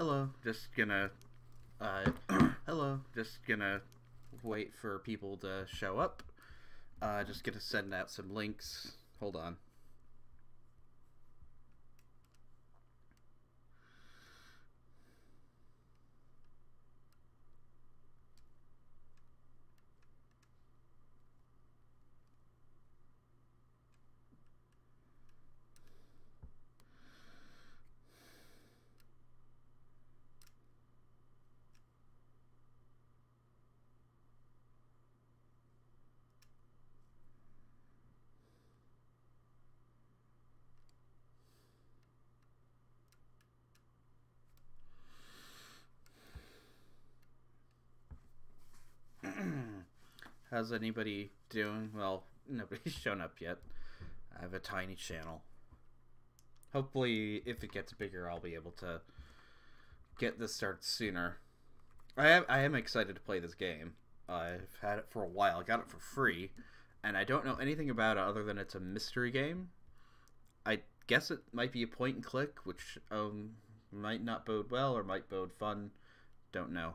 Hello, just gonna, hello, just gonna wait for people to show up. Just gonna send out some links. Hold on. How's anybody doing? Well, nobody's shown up yet. I have a tiny channel. Hopefully, if it gets bigger, I'll be able to get this started sooner. I am excited to play this game. I've had it for a while. I got it for free, and I don't know anything about it other than it's a mystery game. I guess it might be a point and click, which might not bode well or might bode fun. Don't know.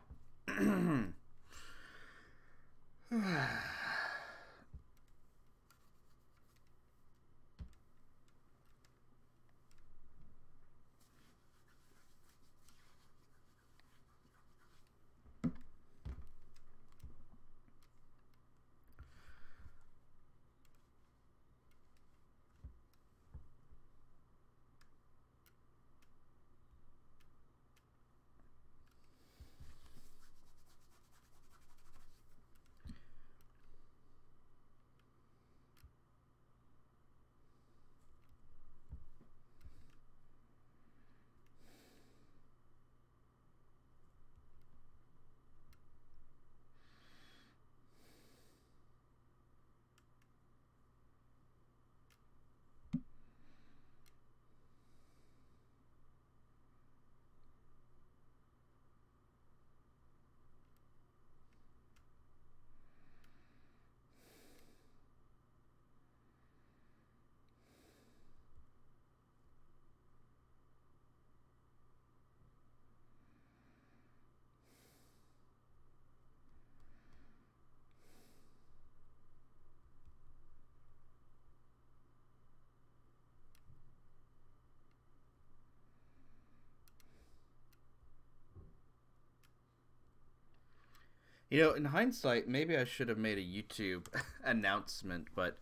You know, in hindsight, maybe I should have made a YouTube announcement, but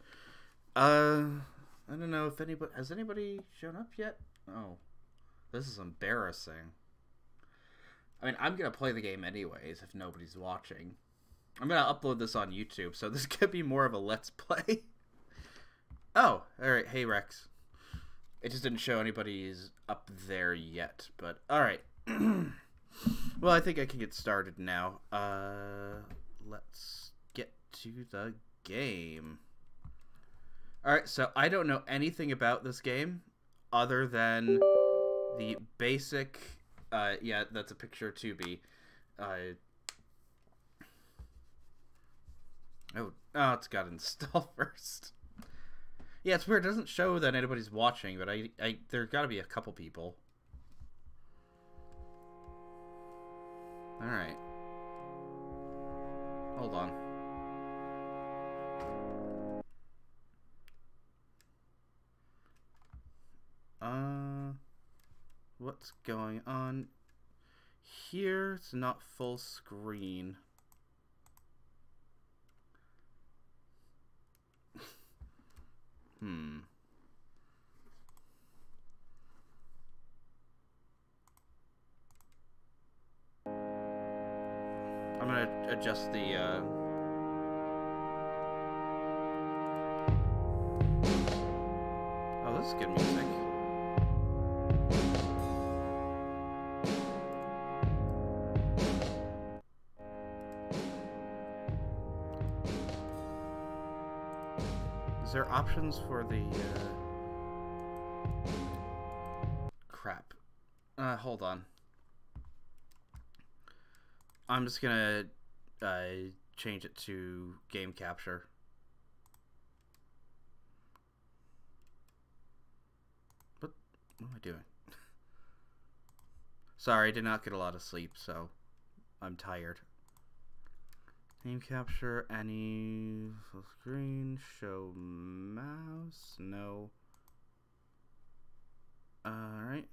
I don't know if anybody has anybody shown up yet. Oh, this is embarrassing. I mean, I'm gonna play the game anyways if nobody's watching. I'm gonna upload this on YouTube, so this could be more of a let's play. Oh, all right. Hey Rex. It just didn't show anybody's up there yet, but all right. Well, I think I can get started now. Let's get to the game. Alright, so I don't know anything about this game other than the basic... yeah, that's a picture of 2B. Oh, it's got to install first. Yeah, it's weird. It doesn't show that anybody's watching, but there's got to be a couple people. Alright. Hold on. What's going on here? It's not full screen. I'm gonna adjust the, Oh, this is good music. Is there options for the, crap. Hold on. I'm just gonna change it to game capture. What am I doing? Sorry, I did not get a lot of sleep, so I'm tired. Name capture, any full screen, show mouse, no. Alright,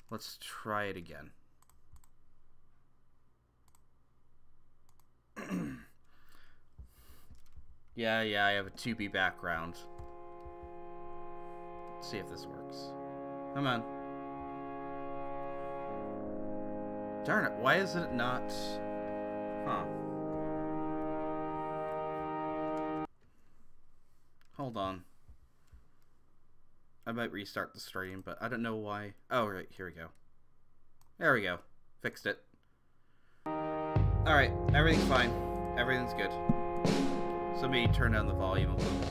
let's try it again. Yeah, I have a 2B background. Let's see if this works. Come on. Darn it, why is it not... Huh. Hold on. I might restart the stream, but I don't know why. Oh, right, here we go. There we go. Fixed it. Alright, everything's fine. Everything's good. So let me turn down the volume a little.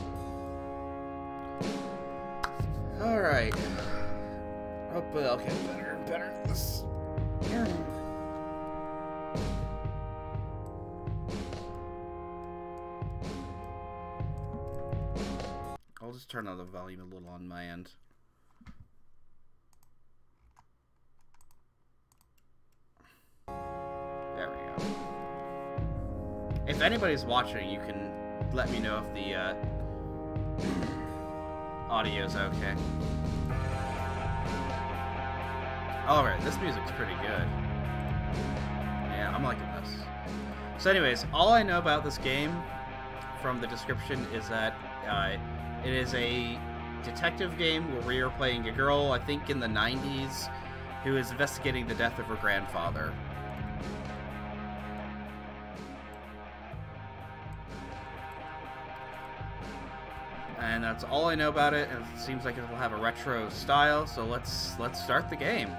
Alright. Hopefully I'll get better and better at this. I'll just turn down the volume a little on my end. There we go. If anybody's watching, you can let me know if the audio's okay. Alright, this music's pretty good. Yeah, I'm liking this. So anyways, all I know about this game from the description is that it is a detective game where we are playing a girl, I think in the 90s, who is investigating the death of her grandfather. And that's all I know about it. It seems like it will have a retro style, so let's start the game.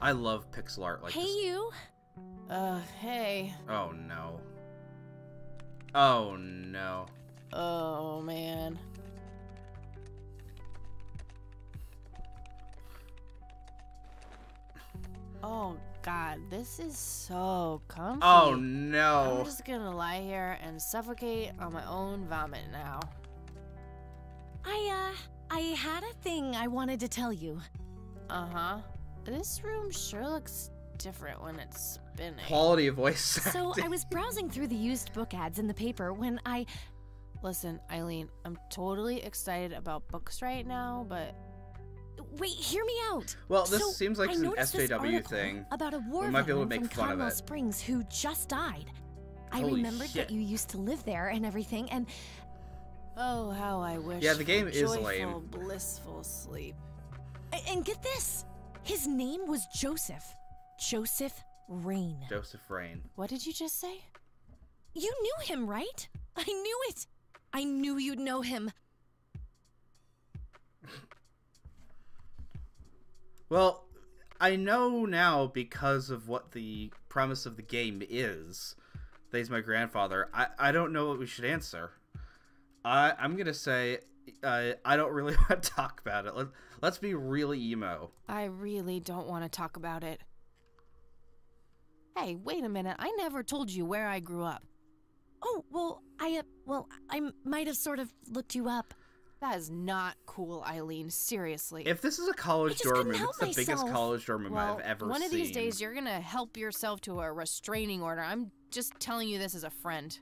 I love pixel art like this. Hey, you. Hey. Oh no. Oh no. Oh man. Oh god, this is so comfy. Oh no. I'm just gonna lie here and suffocate on my own vomit now. I had a thing I wanted to tell you. Uh-huh. This room sure looks different when it's spinning. Quality of voice So acting. I was browsing through the used book ads in the paper when I... Listen, Eileen, I'm totally excited about books right now, but... Wait, hear me out. Well, this So, seems like I it's an noticed this SJW article thing. about a war We might be able to veteran make from fun of Conwell it. Springs who just died. I Holy remembered shit. that you used to live there and everything, and Oh, how I wish Yeah, the game for is joyful, lame. blissful sleep. and get this, his name was Joseph. Joseph Rain. Joseph Rain. What did you just say? You knew him, right? I knew it. I knew you'd know him. Well, I know now because of what the premise of the game is. That he's my grandfather. I don't know what we should answer. I'm gonna say I don't really want to talk about it. Let's be really emo. I really don't want to talk about it. Hey, wait a minute. I never told you where I grew up. Oh, well, I might have sort of looked you up. That is not cool, Eileen. Seriously. If this is a college just dorm couldn't room, help it's the biggest myself. college dorm room well, I've ever one seen. of these days you're gonna help yourself to a restraining order. I'm just telling you this as a friend.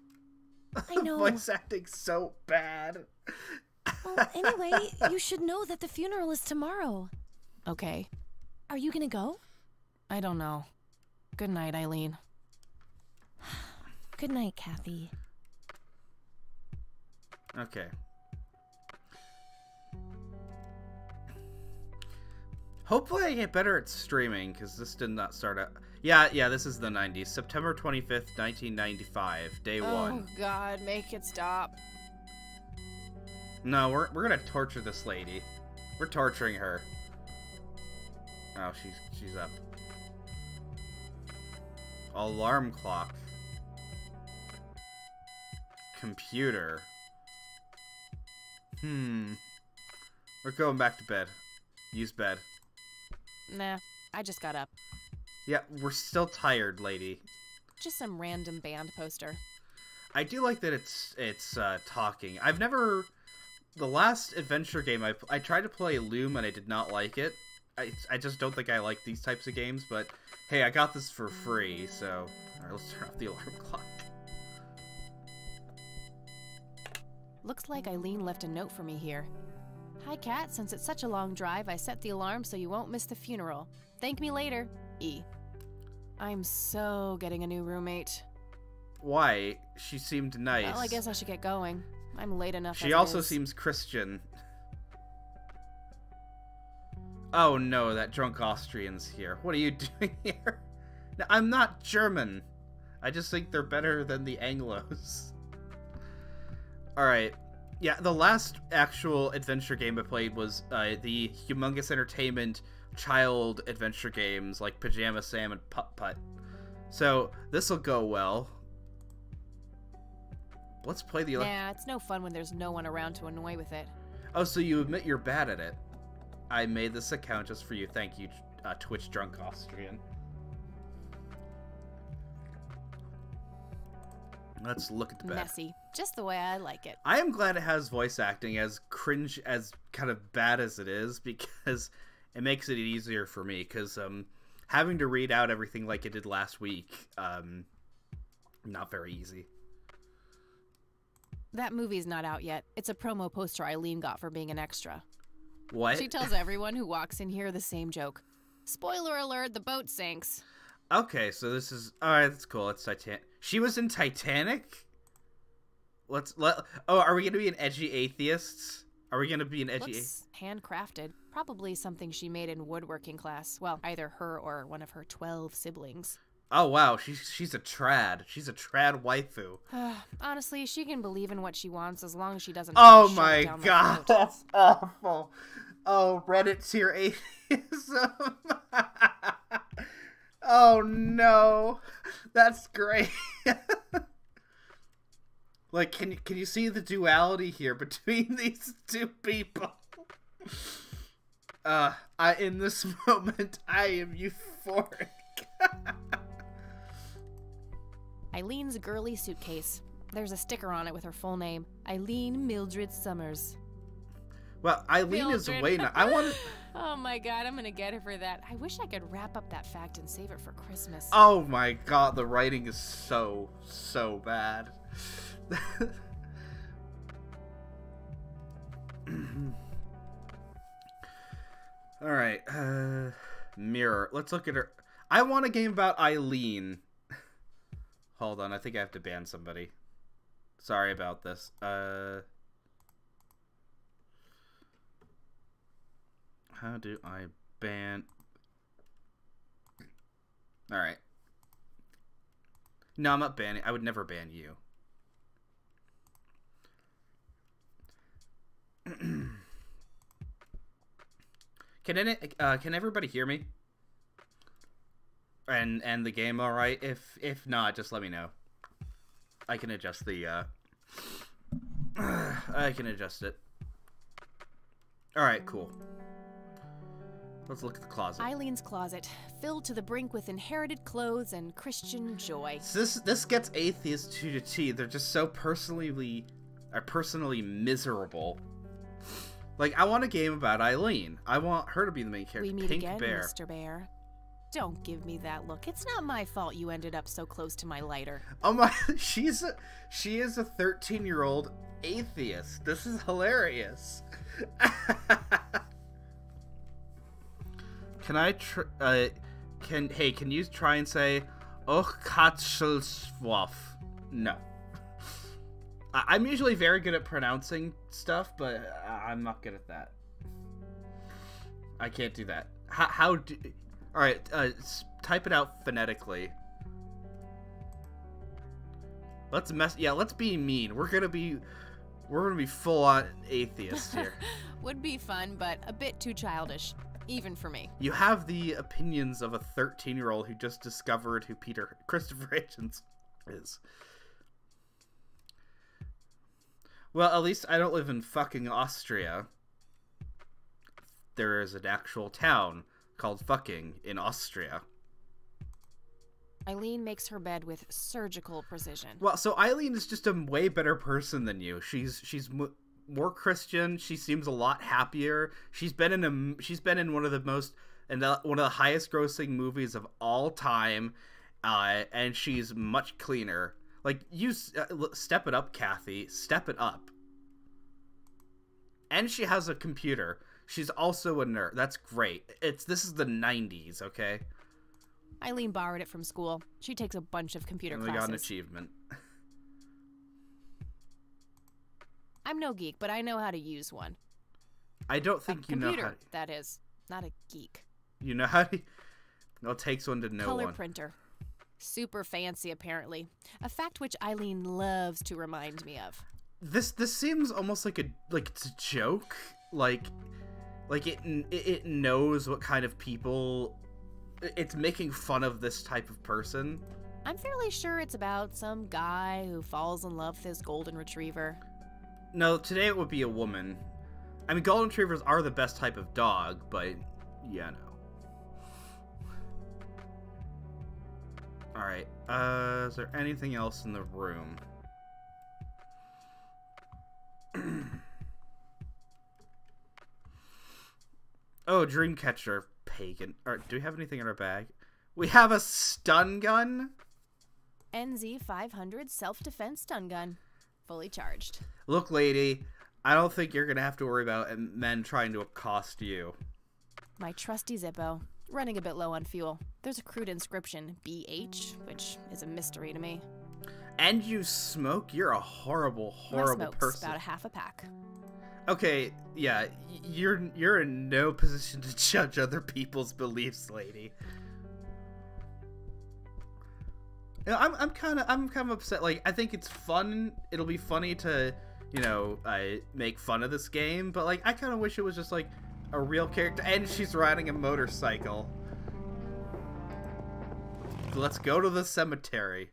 I know. Voice acting's so bad. Well, anyway, you should know that the funeral is tomorrow. Okay. Are you gonna go? I don't know. Good night, Eileen. Good night, Kathy. Okay. Hopefully I get better at streaming, because this did not start out... Yeah, this is the 90s. September 25th, 1995. Day 1. Oh, God, make it stop. No, we're gonna torture this lady. We're torturing her. Oh, she's up. Alarm clock. Computer. We're going back to bed. Use bed. Nah, I just got up. Yeah, we're still tired, lady. Just some random band poster. I do like that it's talking. I've never the last adventure game I tried to play Loom and I did not like it. I just don't think I like these types of games, but hey, I got this for free, so... Alright, let's turn off the alarm clock. Looks like Eileen left a note for me here. Hi, Kat. Since it's such a long drive, I set the alarm so you won't miss the funeral. Thank me later. E. I'm so getting a new roommate. Why? She seemed nice. Well, I guess I should get going. I'm late enough. She also seems Christian. Oh no, that drunk Austrian's here. What are you doing here? Now, I'm not German. I just think they're better than the Anglos. Alright. Yeah, the last actual adventure game I played was the Humongous Entertainment child adventure games like Pajama Sam and Putt Putt. So, this'll go well. Let's play the... Yeah, it's no fun when there's no one around to annoy with it. Oh, so you admit you're bad at it. I made this account just for you. Thank you, Twitch Drunk Austrian. Let's look at the bed. Messy. Just the way I like it. I am glad it has voice acting, as cringe, as kind of bad as it is, because it makes it easier for me, because having to read out everything like it did last week, not very easy. That movie's not out yet. It's a promo poster Eileen got for being an extra. What? She tells everyone who walks in here the same joke. Spoiler alert, the boat sinks. Okay, so this is... Alright, that's cool. It's Titanic. She was in Titanic? Oh, are we going to be an edgy atheists? Are we going to be an edgy... Looks handcrafted. Probably something she made in woodworking class. Well, either her or one of her 12 siblings. Oh, wow. She's a trad. She's a trad waifu. Honestly, she can believe in what she wants as long as she doesn't... Oh my god, that's awful. Oh, Reddit tier atheism. Oh no, that's great. Like, can you see the duality here between these two people? In this moment, I am euphoric. Eileen's girly suitcase. There's a sticker on it with her full name, Eileen Mildred Summers. Well, Eileen is way not. I want to... Oh my god, I'm gonna get her for that. I wish I could wrap up that fact and save it for Christmas. Oh my god, the writing is so bad. Alright, Mirror. Let's look at her. I want a game about Eileen. Hold on, I think I have to ban somebody. Sorry about this. How do I ban... Alright. No, I'm not banning. I would never ban you. Can everybody hear me? And the game all right? If not, just let me know. I can adjust the I can adjust it. All right, cool. Let's look at the closet. Eileen's closet, filled to the brink with inherited clothes and Christian joy. So this gets atheists to the T. They're just so personally miserable. Like, I want a game about Eileen. I want her to be the main character. We meet Pink again, Bear. Mr. Bear. Don't give me that look. It's not my fault you ended up so close to my lighter. Oh my! She is a 13-year-old atheist. This is hilarious. Can I can you try and say "Och Katschelswaf"? No. I'm usually very good at pronouncing stuff, but I'm not good at that. I can't do that. How do... Alright, type it out phonetically. Let's be mean. We're gonna be full-on atheists here. Would be fun, but a bit too childish. Even for me. You have the opinions of a 13-year-old who just discovered who Christopher Hitchens is. Well, at least I don't live in fucking Austria. There is an actual town called fucking in Austria. Eileen makes her bed with surgical precision. Well, so Eileen is just a way better person than you. more Christian. She seems a lot happier. She's been in one of the one of the highest grossing movies of all time, and she's much cleaner. Like, you step it up, Kathy. Step it up. And she has a computer. She's also a nerd. That's great. This is the 90s, okay? Eileen borrowed it from school. She takes a bunch of computer And classes. we got an achievement. I'm no geek, but I know how to use one. I don't think you know how Computer, that is. Not a geek. You know how to... Well, it takes one to know Color one. printer. Super fancy, apparently. A fact which Eileen loves to remind me of. This seems almost like it's a joke. Like it knows what kind of people... It's making fun of this type of person. I'm fairly sure it's about some guy who falls in love with his golden retriever. No, today it would be a woman. I mean, golden retrievers are the best type of dog, but yeah, no. Alright, is there anything else in the room? Oh, Dreamcatcher, pagan. Do we have anything in our bag? We have a stun gun? NZ 500 self-defense stun gun. Fully charged. Look, lady, I don't think you're gonna have to worry about men trying to accost you. My trusty Zippo. Running a bit low on fuel. There's a crude inscription, BH, which is a mystery to me. And you smoke? You're a horrible, horrible My smoke's person. about a half a pack. Okay, yeah, you're in no position to judge other people's beliefs, lady. You know, I'm kind of upset. Like, I think it's fun. It'll be funny to, you know, make fun of this game, but like, I kind of wish it was just like a real character. And she's riding a motorcycle. Let's go to the cemetery.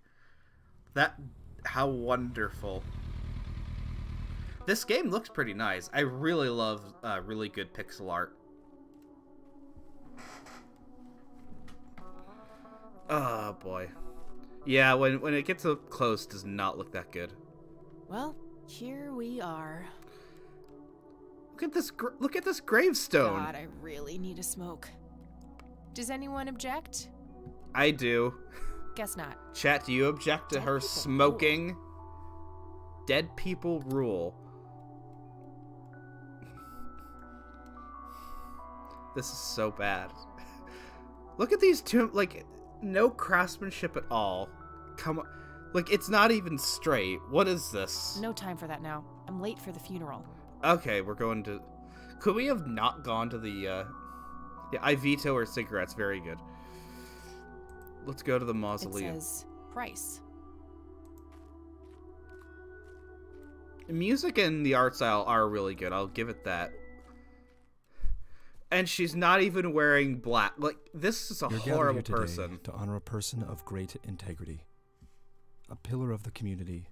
How wonderful. This game looks pretty nice. I really love really good pixel art. Oh boy. Yeah, when it gets up close, it does not look that good. Well, here we are. Look at this gravestone. God, I really need a smoke. Does anyone object? I do. Guess not. Chat, do you object to her smoking? Dead people rule. This is so bad. Look at these two, like, no craftsmanship at all. Come on. Like, it's not even straight. What is this? No time for that now. I'm late for the funeral. Okay, we're going to... Could we have not gone to the, Yeah, I veto her cigarettes. Very good. Let's go to the mausoleum. It says price. Music and the art style are really good. I'll give it that. And she's not even wearing black. Like, this is a horrible person. To honor a person of great integrity, a pillar of the community,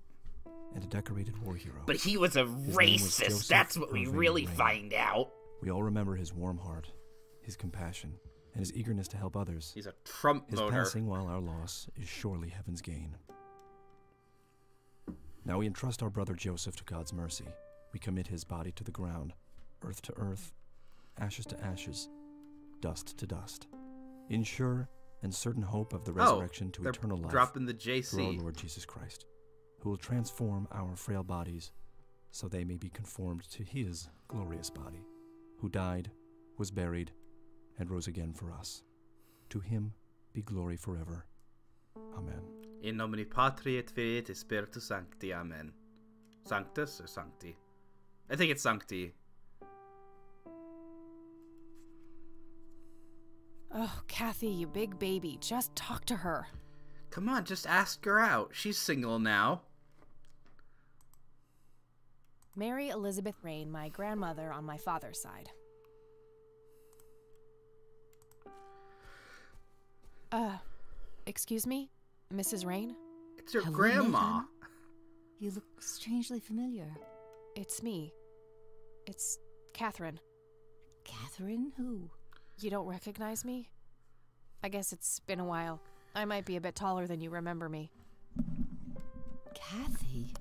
and a decorated war hero. But he was a racist. That's what we really find out. We all remember his warm heart, his compassion, and his eagerness to help others. He's a Trump voter. His passing, while our loss, is surely heaven's gain. Now we entrust our brother Joseph to God's mercy. We commit his body to the ground, earth to earth, ashes to ashes, dust to dust, in sure and certain hope of the resurrection to eternal life dropping the JC. through our Lord Jesus Christ, who will transform our frail bodies so they may be conformed to his glorious body, who died, was buried, and rose again for us. To him be glory forever. Amen. In nomine Patri et Filii et Spiritus Sancti. Amen. Sanctus or Sancti? I think it's Sancti. Oh, Kathy, you big baby. Just talk to her. Come on, just ask her out. She's single now. Mary Elizabeth Rain, my grandmother on my father's side. Excuse me? Mrs. Rain? It's your Have we grandma. met, Anne? You look strangely familiar. It's me. It's Catherine. Catherine who? You don't recognize me? I guess it's been a while. I might be a bit taller than you remember me. Kathy?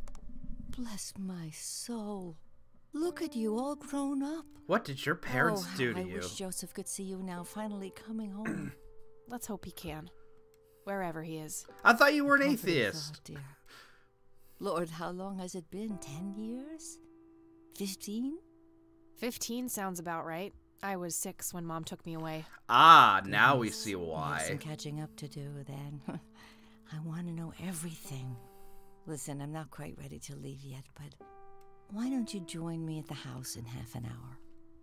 Bless my soul. Look at you, all grown up. What did your parents do to I you? wish Joseph could see you now, finally coming home. Let's hope he can. Wherever he is. I thought you were an Comforting atheist. thought, dear. Lord, how long has it been? 10 years? 15? 15 sounds about right. I was 6 when Mom took me away. Ah, now we Goodness, see we have why. some catching up to do then. I want to know everything. Listen, I'm not quite ready to leave yet, but why don't you join me at the house in half an hour?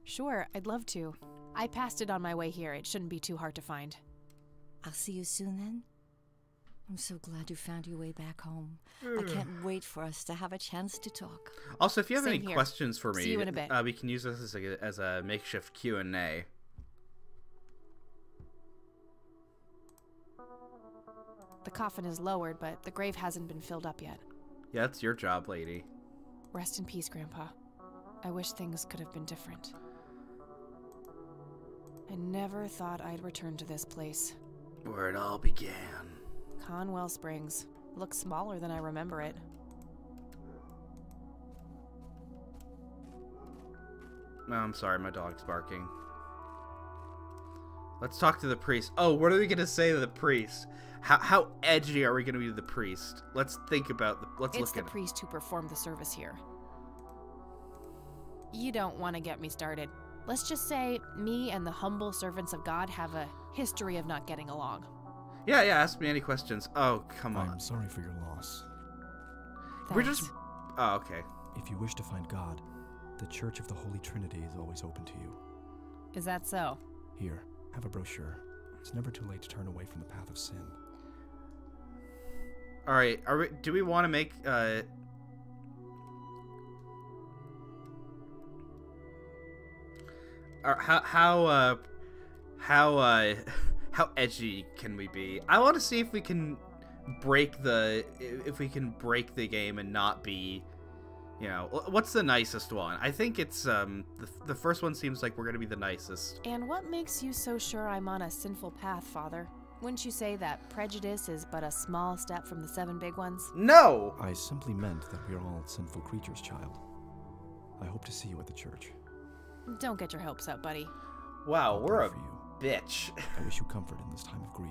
Sure, I'd love to. I passed it on my way here. It shouldn't be too hard to find. I'll see you soon then. I'm so glad you found your way back home. I can't wait for us to have a chance to talk. Also, if you have Same any here. questions for me, See you in a bit. we can use this as a makeshift Q&A. The coffin is lowered, but the grave hasn't been filled up yet. Yeah, that's your job, lady. Rest in peace, Grandpa. I wish things could have been different. I never thought I'd return to this place. Where it all began. Conwell Springs. Looks smaller than I remember it. Oh, I'm sorry, my dog's barking. Let's talk to the priest. Oh, what are we gonna say to the priest? How edgy are we gonna be to the priest? Let's think about let's It's look the at it. priest who performed the service here. You don't want to get me started. Let's just say me and the humble servants of God have a history of not getting along. Yeah, ask me any questions. Oh, come on. I'm sorry for your loss. We're Thanks. just... Oh, okay. If you wish to find God, the Church of the Holy Trinity is always open to you. Is that so? Here, have a brochure. It's never too late to turn away from the path of sin. All right. Do we want to make how edgy can we be? I want to see if we can break the game and not be, you know, what's the nicest one? I think it's the first one seems like we're gonna be the nicest. And what makes you so sure I'm on a sinful path, Father? Wouldn't you say that prejudice is but a small step from the 7 big ones? No. I simply meant that we are all sinful creatures, child. I hope to see you at the church. Don't get your hopes up, buddy. Wow, I'll we're pray a for you. bitch. I wish you comfort in this time of grief.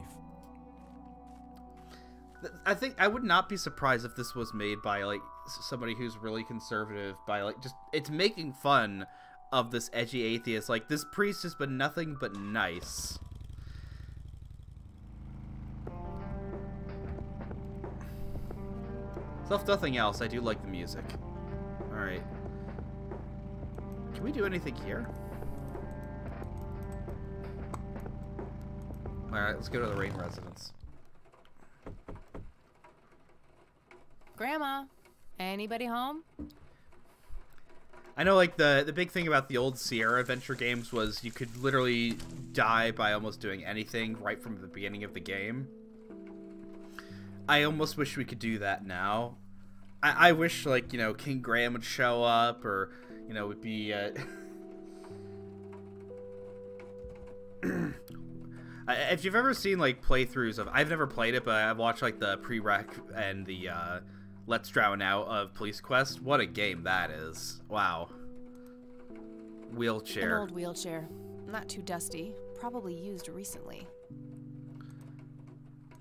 I think I would not be surprised if this was made by like somebody who's really conservative, by like just it's making fun of this edgy atheist. Like, this priest has been nothing but nice. So if nothing else, I do like the music. Alright. Can we do anything here? Alright, let's go to the Rain residence. Grandma, anybody home? I know, like, the big thing about the old Sierra Adventure games was you could literally die by almost doing anything right from the beginning of the game. I almost wish we could do that now. I wish, like, you know, King Graham would show up, or, you know, would be, if you've ever seen, like, playthroughs of... I've never played it, but I've watched, like, the prereq and the, Let's Drown Out of Police Quest. What a game that is. Wow. Wheelchair. An old wheelchair. Not too dusty. Probably used recently.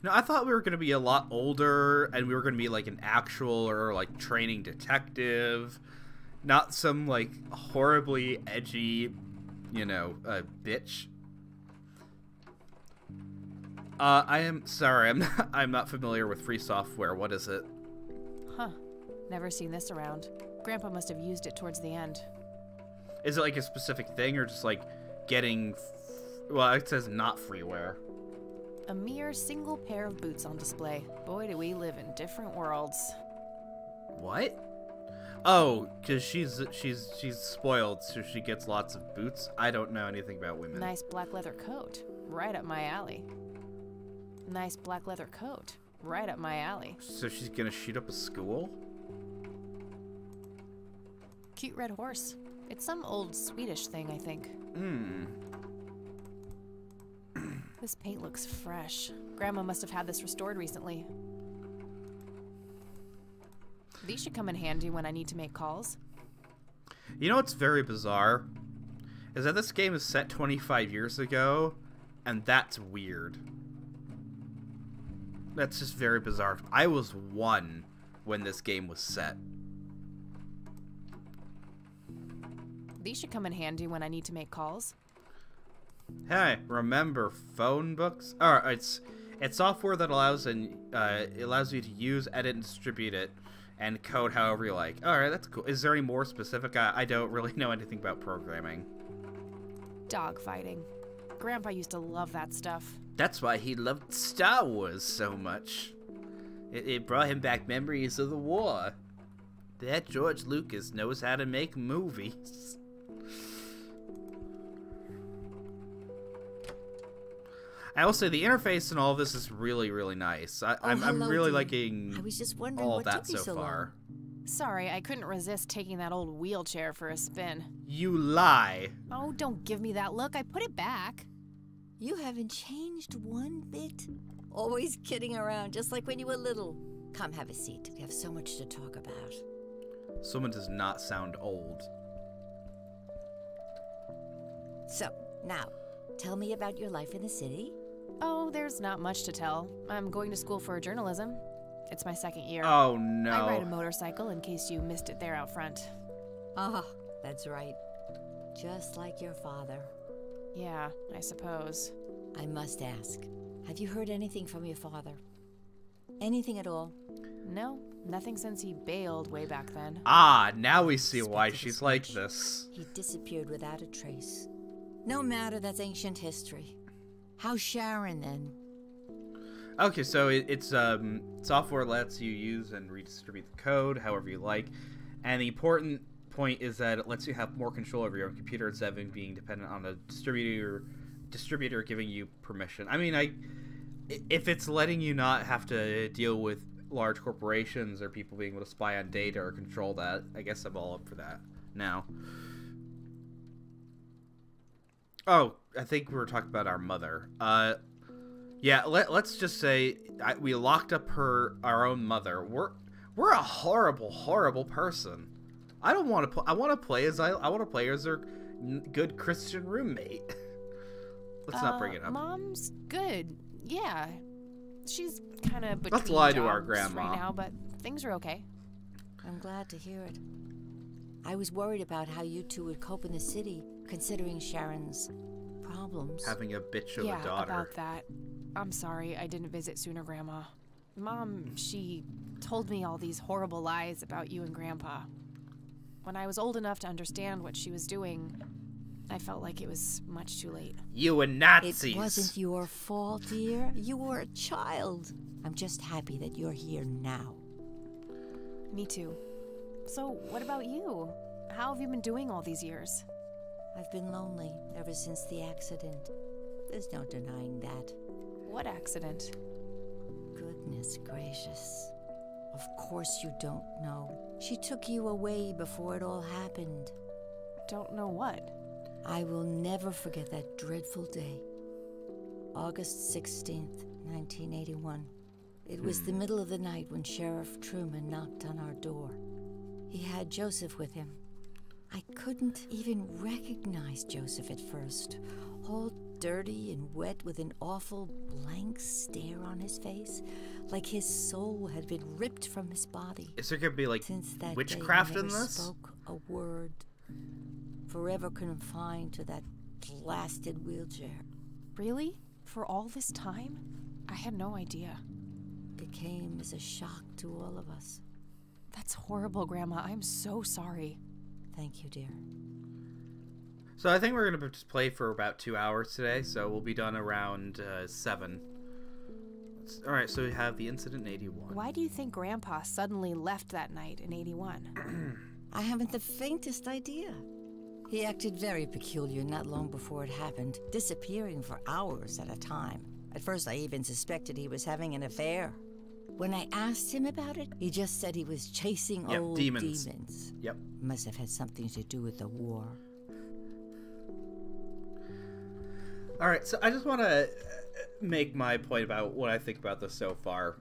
No, I thought we were going to be a lot older, and we were going to be, like, an actual or, like, training detective. Not some, like, horribly edgy, you know, bitch. I am sorry, I'm not familiar with free software. What is it? Huh. Never seen this around. Grandpa must have used it towards the end. Is it, like, a specific thing, or just, like, getting... Well, it says not freeware. A mere single pair of boots on display. Boy, do we live in different worlds. What? Oh, because she's spoiled, so she gets lots of boots. I don't know anything about women. Nice black leather coat. Right up my alley. Nice black leather coat. Right up my alley. So she's gonna shoot up a school? Cute red horse. It's some old Swedish thing, I think. This paint looks fresh. Grandma must have had this restored recently. These should come in handy when I need to make calls. You know what's very bizarre? Is that this game is set 25 years ago, and that's weird. That's just very bizarre. I was 1 when this game was set. These should come in handy when I need to make calls. Hey, remember phone books? It's software that allows you to use, edit, and distribute it, and code however you like. Alright, that's cool. Is there any more specific? I don't really know anything about programming. Dogfighting. Grandpa used to love that stuff. That's why he loved Star Wars so much. It brought him back memories of the war. That George Lucas knows how to make movies. I will say the interface and all of this is really, really nice. I'm really liking I was just wondering all what that took you so far. Sorry, I couldn't resist taking that old wheelchair for a spin. You lie. Oh, don't give me that look. I put it back. You haven't changed one bit. Always kidding around, just like when you were little. Come have a seat. We have so much to talk about. Someone does not sound old. So, now, tell me about your life in the city. Oh, there's not much to tell. I'm going to school for journalism. It's my 2nd year. Oh, no. I ride a motorcycle in case you missed it there out front. Ah, that's right. Just like your father. Yeah, I suppose. I must ask, have you heard anything from your father? Anything at all? No, nothing since he bailed way back then. Ah, now we see why Expected she's as like much. this. He disappeared without a trace. No matter, that's ancient history. How's Sharon, then? Okay, so it's software lets you use and redistribute the code however you like, and the important point is that it lets you have more control over your own computer instead of being dependent on a distributor giving you permission. I mean, if it's letting you not have to deal with large corporations or people being able to spy on data or control that, I guess I'm all up for that now. Oh, I think we were talking about our mother. Yeah, let's just say we locked up our own mother. We're a horrible, horrible person. I don't want to. I want to play as her good Christian roommate. Let's not bring it up. Mom's good. Yeah, she's kind of between Let's lie to our jobs grandma. right now, but things are okay. I'm glad to hear it. I was worried about how you two would cope in the city, considering Sharon's problems. Having a bitch of Yeah, a daughter. about that. I'm sorry I didn't visit sooner, Grandma. Mom, she told me all these horrible lies about you and Grandpa. When I was old enough to understand what she was doing, I felt like it was much too late. You and Nazis. It wasn't your fault, dear. You were a child. I'm just happy that you're here now. Me too. So, what about you? How have you been doing all these years? I've been lonely ever since the accident. There's no denying that. What accident? Goodness gracious. Of course you don't know. She took you away before it all happened. Don't know what. I will never forget that dreadful day. August 16th, 1981. It was the middle of the night when Sheriff Truman knocked on our door. He had Joseph with him. I couldn't even recognize Joseph at first. All dirty and wet with an awful blank stare on his face, like his soul had been ripped from his body. Is there gonna be like Since that witchcraft day, he in never this? spoke a word. Forever confined to that blasted wheelchair. Really? For all this time? I had no idea. It came as a shock to all of us. That's horrible, Grandma. I'm so sorry. Thank you, dear. So I think we're gonna just play for about 2 hours today. So we'll be done around 7. All right. So we have the incident in 81. Why do you think Grandpa suddenly left that night in 81? I haven't the faintest idea. He acted very peculiar not long before it happened, disappearing for hours at a time. At first, I even suspected he was having an affair. When I asked him about it, he just said he was chasing Yep, old demons. demons. Yep. Must have had something to do with the war. All right. So I just want to make my point about what I think about this so far.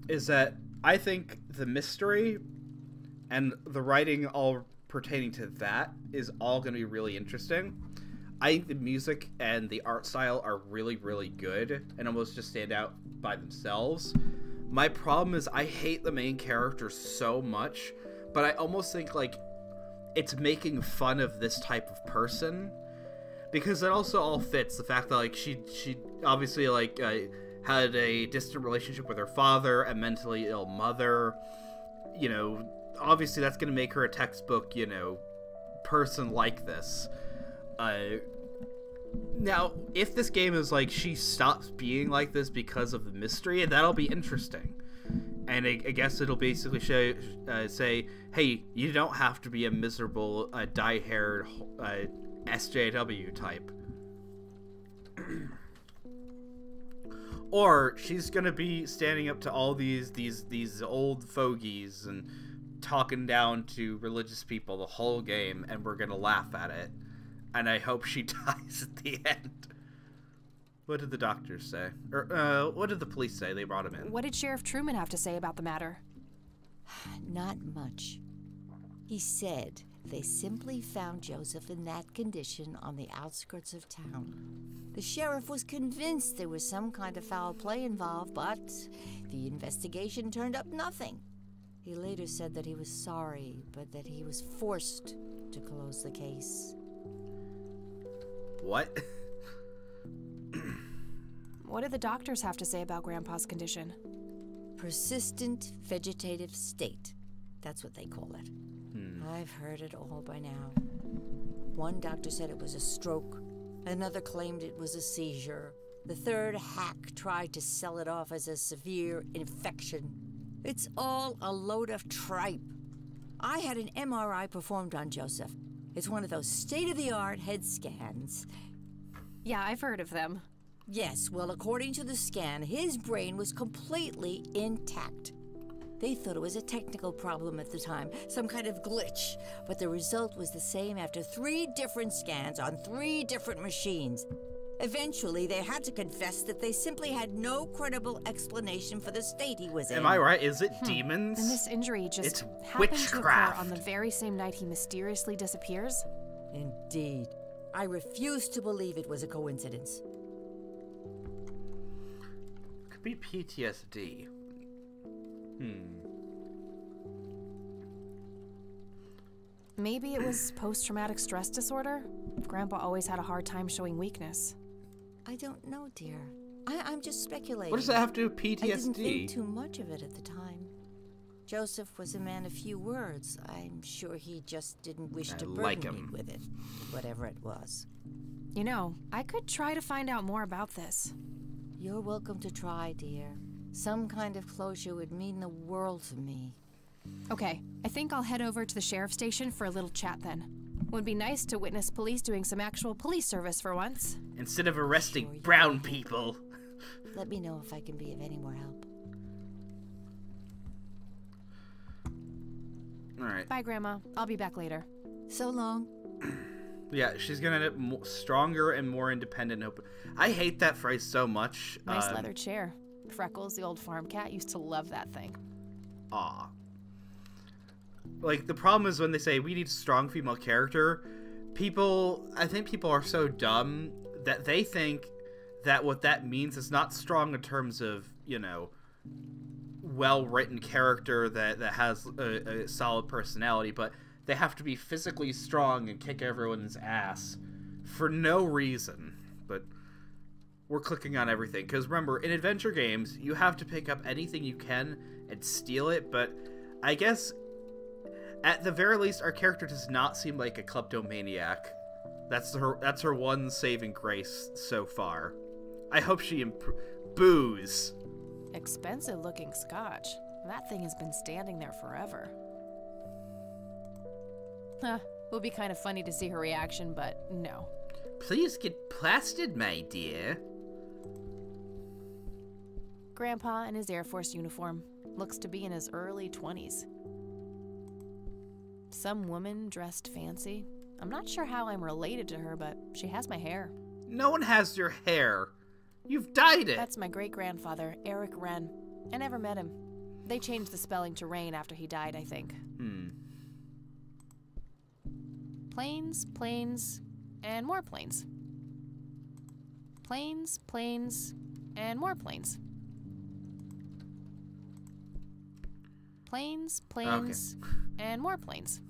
Is that I think the mystery and the writing all pertaining to that is all going to be really interesting. I think the music and the art style are really, really good and almost just stand out by themselves. My problem is I hate the main character so much, but I almost think, like, it's making fun of this type of person, because it also all fits the fact that, like, she obviously, like, had a distant relationship with her father, a mentally ill mother. You know, obviously that's going to make her a textbook, you know, person like this. Now, if this game is like she stops being like this because of the mystery, that'll be interesting. And I guess it'll basically show, say, hey, you don't have to be a miserable, dye-haired SJW type. Or she's gonna be standing up to all these old fogies and talking down to religious people the whole game, and we're gonna laugh at it. And I hope she dies at the end. What did the doctors say? Or, what did the police say? They brought him in. What did Sheriff Truman have to say about the matter? Not much. He said they simply found Joseph in that condition on the outskirts of town. The sheriff was convinced there was some kind of foul play involved, but the investigation turned up nothing. He later said that he was sorry, but that he was forced to close the case. What? What did the doctors have to say about Grandpa's condition? Persistent vegetative state. That's what they call it. I've heard it all by now. One doctor said it was a stroke. Another claimed it was a seizure. The third hack tried to sell it off as a severe infection. It's all a load of tripe. I had an MRI performed on Joseph. It's one of those state-of-the-art head scans. Yeah, I've heard of them. Yes, well, according to the scan, his brain was completely intact. They thought it was a technical problem at the time, some kind of glitch, but the result was the same after 3 different scans on 3 different machines. Eventually, they had to confess that they simply had no credible explanation for the state he was in. Am I right? Is it demons? And this injury just It's happened to occur witchcraft. on the very same night he mysteriously disappears? Indeed. I refuse to believe it was a coincidence. Could be PTSD. Maybe it was post-traumatic stress disorder? Grandpa always had a hard time showing weakness. I don't know, dear. I'm just speculating. What does that have to do with PTSD? I didn't think too much of it at the time. Joseph was a man of few words. I'm sure he just didn't wish to burden me with it, whatever it was. You know, I could try to find out more about this. You're welcome to try, dear. Some kind of closure would mean the world to me. Okay, I think I'll head over to the sheriff's station for a little chat then. Would be nice to witness police doing some actual police service for once. Instead of arresting brown people. Let me know if I can be of any more help. Alright. Bye, Grandma. I'll be back later. So long. Yeah, she's gonna end up stronger and more independent. I hate that phrase so much. Nice leather chair. Freckles, the old farm cat, used to love that thing. Aw. Like, the problem is when they say we need a strong female character, I think people are so dumb that they think that what that means is not strong in terms of, you know, well-written character that has a solid personality, but they have to be physically strong and kick everyone's ass for no reason. But we're clicking on everything, because remember, in adventure games, you have to pick up anything you can and steal it, but I guess at the very least, our character does not seem like a kleptomaniac. That's her one saving grace so far. I hope she booze. Expensive looking scotch. That thing has been standing there forever. Huh, would be kind of funny to see her reaction, but no. Please get plastered, my dear. Grandpa in his Air Force uniform. Looks to be in his early 20s. Some woman dressed fancy. I'm not sure how I'm related to her, but she has my hair. No one has your hair. You've dyed it. That's my great-grandfather, Eric Wren. I never met him. They changed the spelling to Rain after he died, I think. Planes, planes, and more planes. Planes, planes, and more planes. Planes, planes, and more planes.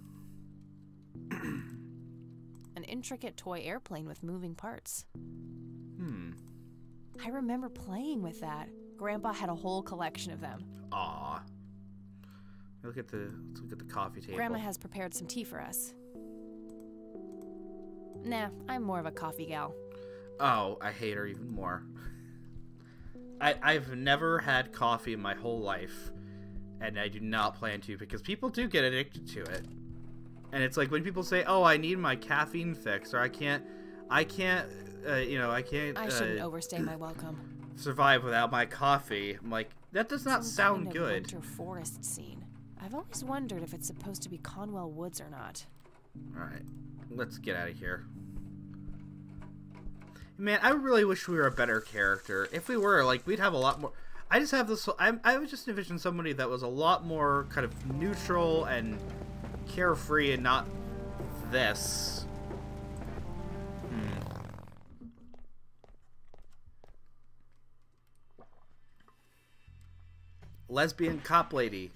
An intricate toy airplane with moving parts. I remember playing with that. Grandpa had a whole collection of them. Aw. Let's look at the coffee table. Grandma has prepared some tea for us. Nah, I'm more of a coffee gal. Oh, I hate her even more. I've never had coffee in my whole life, and I do not plan to, because people do get addicted to it. And it's like when people say, "Oh, I need my caffeine fix," or I can't, I shouldn't overstay my welcome. survive without my coffee. I'm like, that does not sound kind of good. Winter forest scene. I've always wondered if it's supposed to be Conwell Woods or not. All right, let's get out of here. Man, I really wish we were a better character. If we were, like, we'd have a lot more. I just have this. I would just envision somebody that was a lot more kind of neutral and carefree, and not this. Lesbian cop lady,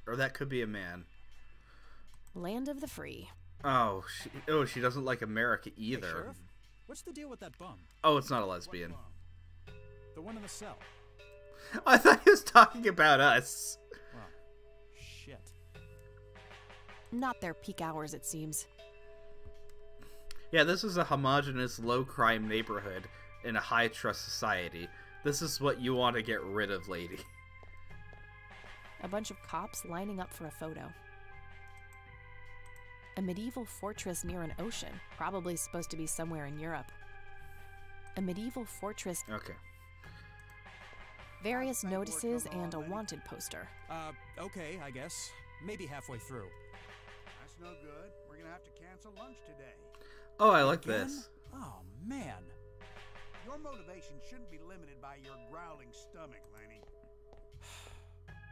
or that could be a man. Land of the free. Oh, she doesn't like America either. Hey, Sheriff, what's the deal with that bum? Oh, it's not a lesbian. The one in the cell. I thought he was talking about us. Well, shit. Not their peak hours, it seems. Yeah, this is a homogenous, low-crime neighborhood in a high-trust society. This is what you want to get rid of, lady. A bunch of cops lining up for a photo. A medieval fortress near an ocean, probably supposed to be somewhere in Europe. A medieval fortress. Okay. Various notices and a wanted poster. Okay, I guess. Maybe halfway through. That's no good. We're gonna have to cancel lunch today. Oh, I like Again? this. Oh, man. Your motivation shouldn't be limited by your growling stomach, Lenny.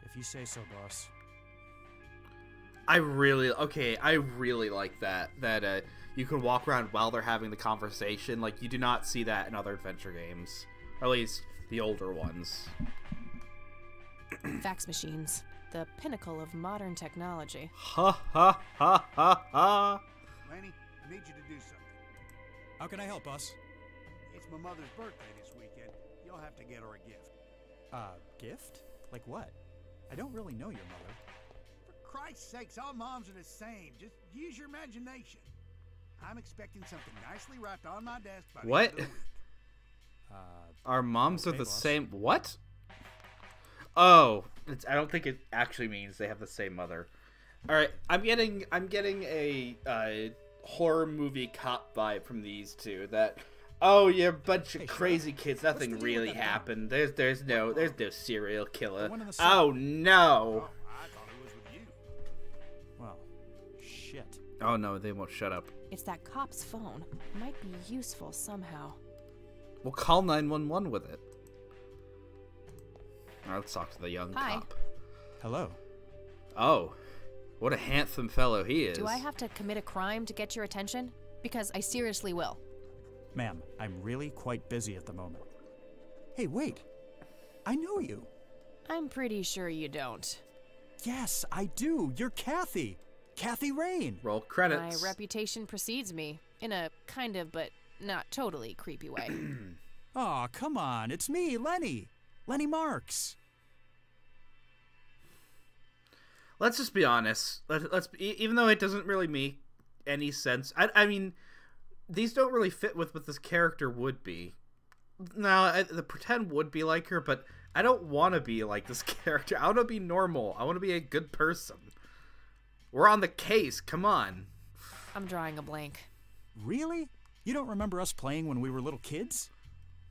If you say so, boss. I really like that. That you can walk around while they're having the conversation. Like, you do not see that in other adventure games. Or at least the older ones. Fax machines. The pinnacle of modern technology. Ha ha ha ha ha. Lenny, I need you to do something. How can I help, boss? It's my mother's birthday this weekend. You'll have to get her a gift. Gift? Like what? I don't really know your mother. For Christ's sakes, all moms are the same. Just use your imagination. I'm expecting something nicely wrapped on my desk by the What? end of the week. Our moms are okay, the boss. same. What? Oh, I don't think it actually means they have the same mother. All right, I'm getting a horror movie cop vibe from these two. That, oh, you're a bunch of Hey, crazy kids. Nothing the deal really with that happened. There's no serial killer. one in the cell. Oh no. Oh, I thought it was with you. Well, shit. Oh no, they won't shut up. It's that cop's phone. Might be useful somehow. We'll call 911 with it. All right, let's talk to the young Hi. cop. Hello. Oh, what a handsome fellow he is. Do I have to commit a crime to get your attention? Because I seriously will. Ma'am, I'm really quite busy at the moment. Hey, wait. I know you. I'm pretty sure you don't. Yes, I do. You're Kathy. Kathy Rain. Roll My credits. reputation precedes me, in a kind of but not totally creepy way. Aw, come on. It's me, Lenny. Lenny Marks. Let's just be honest. Even though it doesn't really make any sense. I mean, these don't really fit with what this character would be. Now, the pretend would be like her, but I don't want to be like this character. I want to be normal. I want to be a good person. We're on the case. Come on. I'm drawing a blank. Really? You don't remember us playing when we were little kids?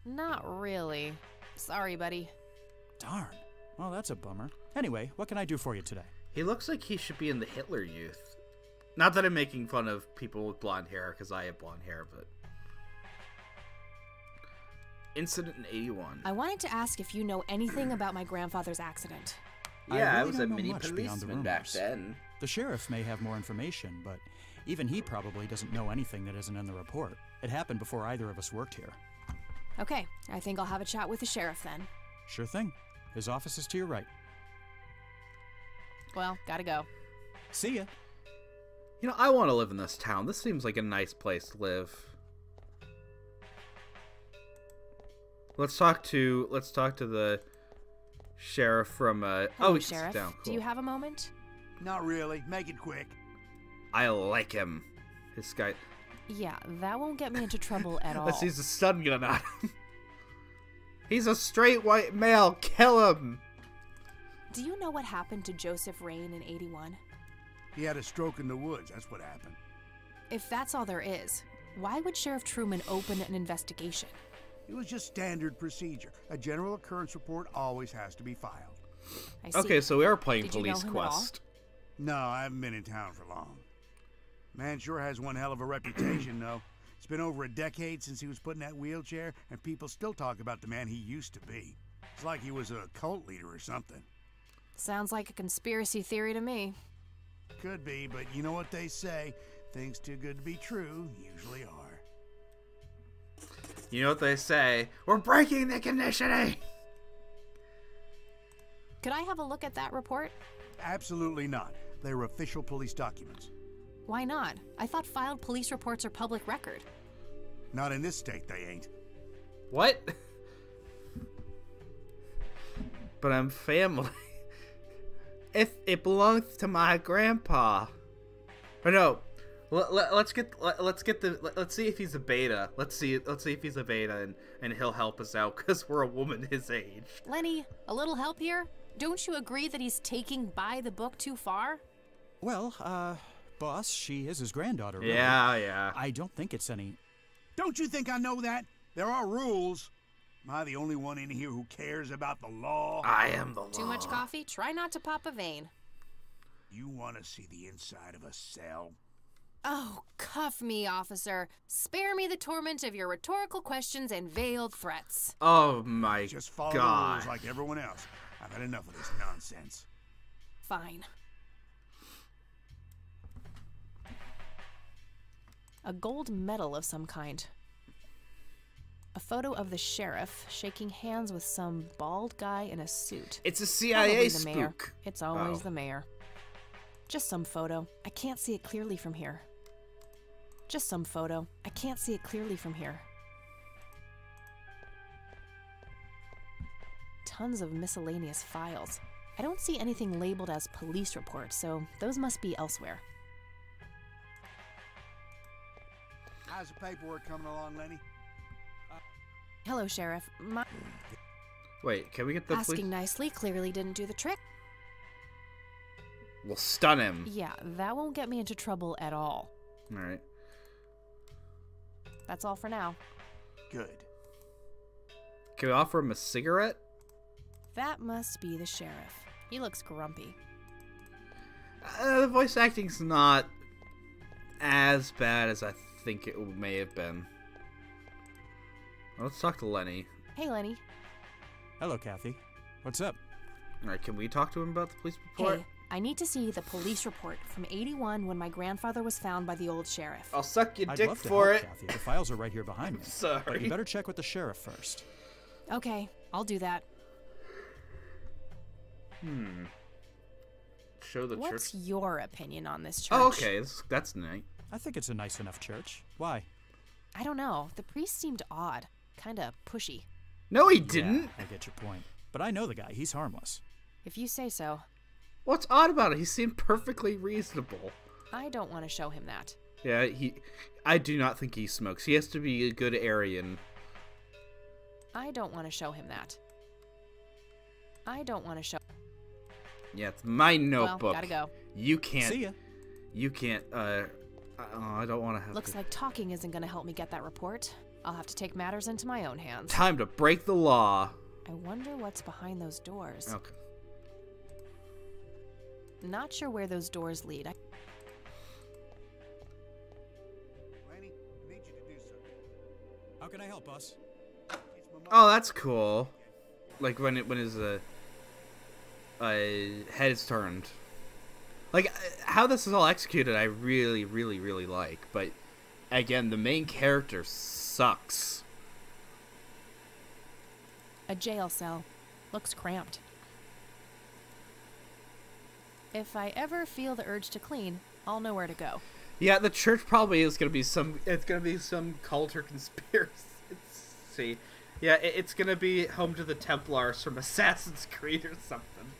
Not really. Sorry, buddy. Darn. Well, that's a bummer. Anyway, what can I do for you today? He looks like he should be in the Hitler Youth. Not that I'm making fun of people with blonde hair, because I have blonde hair, but... Incident in 81. I wanted to ask if you know anything about my grandfather's accident. Yeah, I really was don't a know mini much beyond the policeman back rumors. then. The sheriff may have more information, but Even he probably doesn't know anything that isn't in the report. It happened before either of us worked here. Okay, I think I'll have a chat with the sheriff then. Sure thing. His office is to your right. Well, gotta go. See ya. You know, I want to live in this town. This seems like a nice place to live. Let's talk to the sheriff from Hello, he's Sheriff. down. Do Cool. you have a moment? Not really. Make it quick. I like him. This guy. Yeah, that won't get me into trouble at all. Let's use a stun gun on him. He's a straight white male. Kill him. Do you know what happened to Joseph Rain in 81? He had a stroke in the woods. That's what happened. If that's all there is, why would Sheriff Truman open an investigation? It was just standard procedure. A general occurrence report always has to be filed. I see. Okay, so we are playing Did you know Police him at all? Quest. No, I haven't been in town for long. Man sure has one hell of a reputation, though. It's been over a decade since he was put in that wheelchair, and people still talk about the man he used to be. It's like he was a cult leader or something. Sounds like a conspiracy theory to me. Could be, but you know what they say. Things too good to be true usually are. You know what they say? We're breaking the conditioning. Could I have a look at that report? Absolutely not. They're official police documents. Why not? I thought filed police reports are public record. Not in this state, they ain't. What? But I'm family. If it belongs to my grandpa. Or no. Let's see if he's a beta. Let's see if he's a beta and he'll help us out because we're a woman his age. Lenny, a little help here? Don't you agree that he's taking by the book too far? Well, boss, she is his granddaughter, really. Yeah. I don't think it's any... Don't you think I know that? There are rules. Am I the only one in here who cares about the law? I am the law. Too much coffee? Try not to pop a vein. You want to see the inside of a cell? Oh, cuff me, officer. Spare me the torment of your rhetorical questions and veiled threats. Oh my Just follow the god. rules like everyone else. I've had enough of this nonsense. Fine. A gold medal of some kind. A photo of the sheriff shaking hands with some bald guy in a suit. It's a CIA Probably the mayor. spook. It's always Oh. the mayor. Just some photo. I can't see it clearly from here. Just some photo. I can't see it clearly from here. Tons of miscellaneous files. I don't see anything labeled as police reports, so those must be elsewhere. How's the paperwork coming along, Lenny? Hello, Sheriff. My Wait, can we get the asking police? nicely clearly didn't do the trick. We'll stun him. Yeah, that won't get me into trouble at all. Alright. That's all for now. Good. Can we offer him a cigarette? That must be the sheriff. He looks grumpy. The voice acting's not as bad as I think it may have been. Let's talk to Lenny. Hey, Lenny. Hello, Kathy. What's up? Alright, can we talk to him about the police report? Hey, I need to see the police report from 81 when my grandfather was found by the old sheriff. I'll suck your I'd dick love to for help, it. Kathy. The files are right here behind me. Sorry. But you better check with the sheriff first. Okay, I'll do that. Show the What's church. your opinion on this church? Oh, okay. That's nice. I think it's a nice enough church. Why? I don't know. The priest seemed odd. Kinda pushy. No, he didn't. Yeah, I get your point. But I know the guy. He's harmless. If you say so. What's odd about it? He seemed perfectly reasonable. I don't want to show him that. Yeah, I do not think he smokes. He has to be a good Aryan. I don't want to show him that. I don't want to show... Yeah, it's my notebook. Well, gotta go. You can't. See ya. You can't. I don't want to have. Looks like talking isn't going to help me get that report. I'll have to take matters into my own hands. Time to break the law. I wonder what's behind those doors. Okay. Not sure where those doors lead. Lenny, I need you to do something. How can I help, boss? It's my mother. Oh, that's cool. Like when his head is turned. Like, how this is all executed, I really, really, really like. But, again, the main character sucks. A jail cell. Looks cramped. If I ever feel the urge to clean, I'll know where to go. Yeah, the church probably is gonna be some. It's gonna be some cult or conspiracy. Yeah, it's gonna be home to the Templars from Assassin's Creed or something.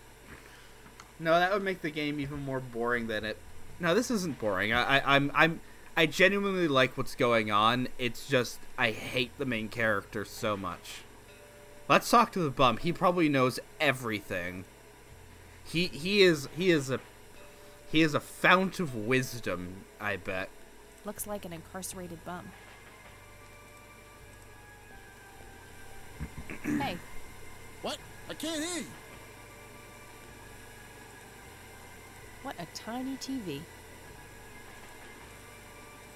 No, that would make the game even more boring than it. No, this isn't boring. I genuinely like what's going on. It's just I hate the main character so much. Let's talk to the bum. He probably knows everything. He is a fount of wisdom, I bet. Looks like an incarcerated bum. Hey. What? I can't hear you. What a tiny TV.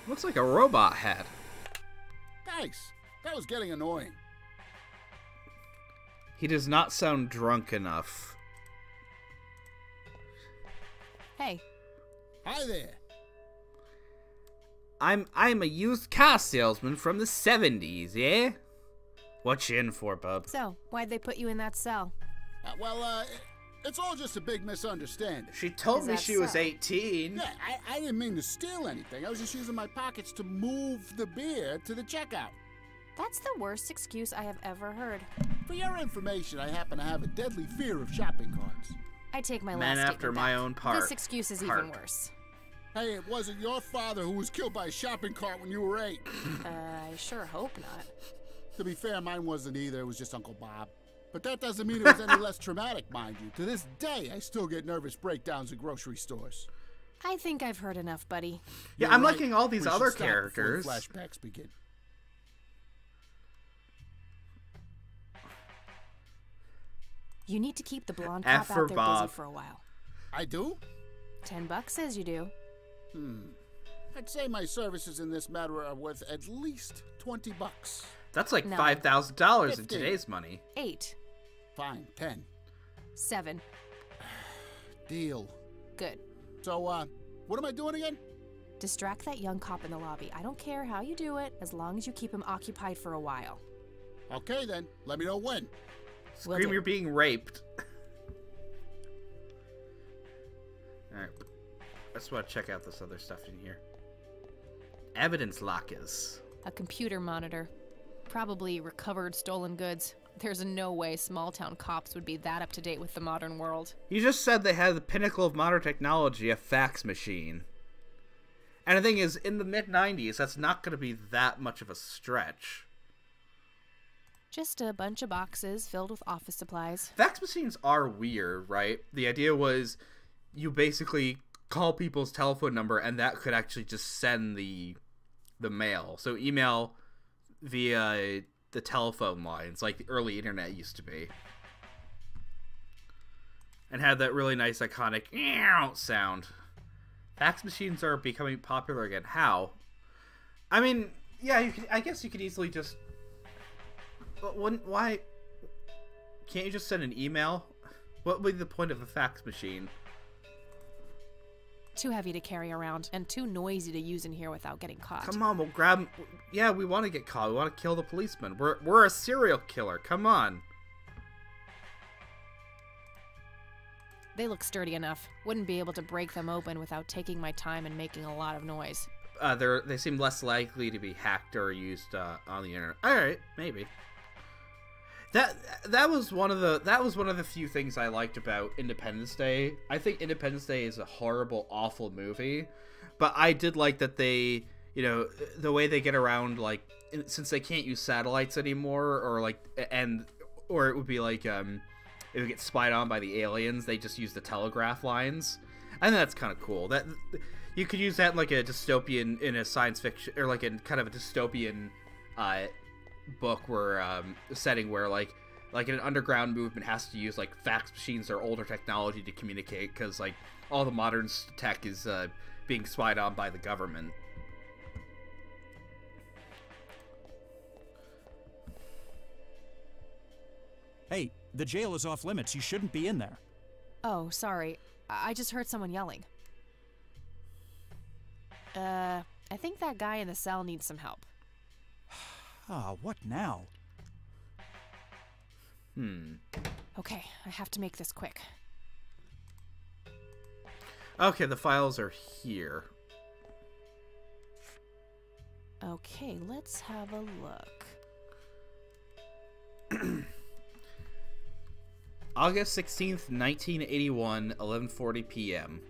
Looks like a robot head. Thanks. That was getting annoying. He does not sound drunk enough. Hey. Hi there. I'm a used car salesman from the 70s, yeah? What you in for, bub? So, why'd they put you in that cell? It's all just a big misunderstanding. She told Is me that she was so? 18. Yeah, I didn't mean to steal anything. I was just using my pockets to move the beer to the checkout. That's the worst excuse I have ever heard. For your information, I happen to have a deadly fear of shopping carts. I take my Man last after statement my back. own part. This excuse is Heart. even worse. Hey, it wasn't your father who was killed by a shopping cart when you were 8. I sure hope not. To be fair, mine wasn't either. It was just Uncle Bob. But that doesn't mean it was any less traumatic, mind you. To this day, I still get nervous breakdowns at grocery stores. I think I've heard enough, buddy. Yeah, You're I'm right. liking all these We should other stop before characters. the flashbacks begin. You need to keep the blonde F cop for out there Bob. busy for a while. I do? $10 says you do. I'd say my services in this matter are worth at least $20. That's like No. $5,000 in 15. today's money. 8. Fine, 10. 7. Deal. Good. So, what am I doing again? Distract that young cop in the lobby. I don't care how you do it, as long as you keep him occupied for a while. Okay then, let me know when. Will Scream, do. you're being raped. Alright. I just want to check out this other stuff in here. Evidence lockers. A computer monitor. Probably recovered stolen goods. There's no way small-town cops would be that up-to-date with the modern world. You just said they had the pinnacle of modern technology, a fax machine. And the thing is, in the mid-90s, that's not going to be that much of a stretch. Just a bunch of boxes filled with office supplies. Fax machines are weird, right? The idea was you basically call people's telephone number and that could actually just send the mail. So email via the telephone lines like the early internet used to be. And had that really nice iconic sound. Fax machines are becoming popular again. How? I mean, yeah, I guess you could easily just... But why can't you just send an email? What would be the point of a fax machine? Too heavy to carry around, and too noisy to use in here without getting caught. Come on, we'll grab... Yeah, we want to get caught. We want to kill the policeman. We're a serial killer. Come on. They look sturdy enough. Wouldn't be able to break them open without taking my time and making a lot of noise. They seem less likely to be hacked or used on the internet. All right, maybe. That was one of the few things I liked about Independence Day. I think Independence Day is a horrible, awful movie, but I did like that they, you know, the way they get around, like, since they can't use satellites anymore, or it would be like it would get spied on by the aliens. They just use the telegraph lines. I think that's kind of cool. That you could use that in like a dystopian, in a science fiction, or like in kind of a dystopian book where setting where like an underground movement has to use like fax machines or older technology to communicate because like all the modern tech is being spied on by the government. Hey, the jail is off limits. You shouldn't be in there. Oh, sorry. I just heard someone yelling. I think that guy in the cell needs some help. Ah, what now? Okay, I have to make this quick. Okay, the files are here. Okay, let's have a look. August 16th, 1981, 11:40 p.m.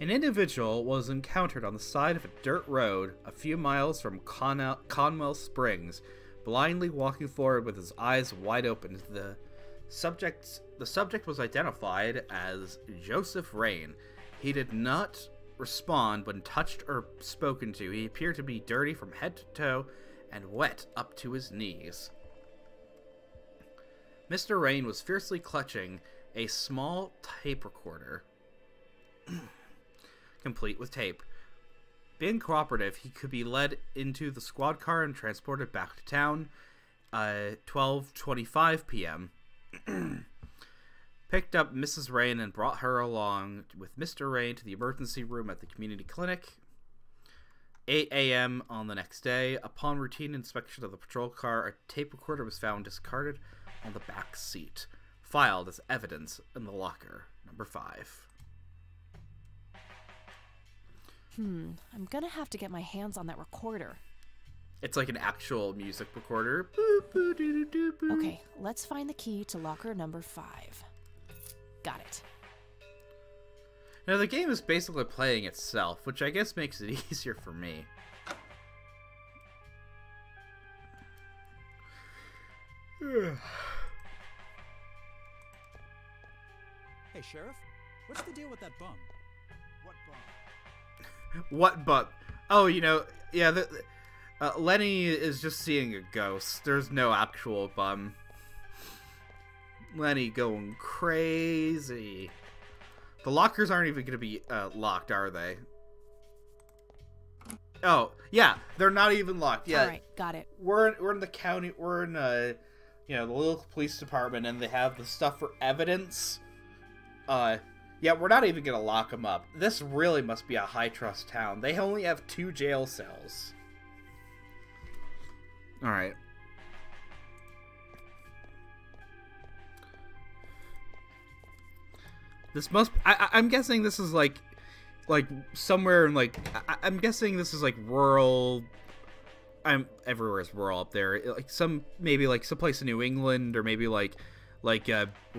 An individual was encountered on the side of a dirt road a few miles from Conwell Springs, blindly walking forward with his eyes wide open. The subject was identified as Joseph Rain. He did not respond when touched or spoken to. He appeared to be dirty from head to toe and wet up to his knees. Mr. Rain was fiercely clutching a small tape recorder, complete with tape. Being cooperative, he could be led into the squad car and transported back to town. 12:25 p.m. Picked up Mrs. Rain and brought her along with Mr. Rain to the emergency room at the community clinic. 8 a.m. on the next day, upon routine inspection of the patrol car, a tape recorder was found discarded on the back seat, filed as evidence in the locker, number 5. I'm gonna have to get my hands on that recorder. It's like an actual music recorder. Okay, let's find the key to locker number 5. Got it. Now, the game is basically playing itself, which I guess makes it easier for me. Hey, Sheriff, what's the deal with that bum? What bum? What bum? Oh, you know, yeah, Lenny is just seeing a ghost. There's no actual bum. Lenny going crazy. The lockers aren't even going to be locked, are they? Oh, yeah, they're not even locked. Yeah, all right, got it. We're in the county. We're in the little police department, and they have the stuff for evidence. Yeah, we're not even gonna lock them up. This really must be a high trust town. They only have 2 jail cells. All right. This must. I'm guessing this is like somewhere in I'm guessing this is like rural. Everywhere is rural up there. Like maybe someplace in New England, or maybe like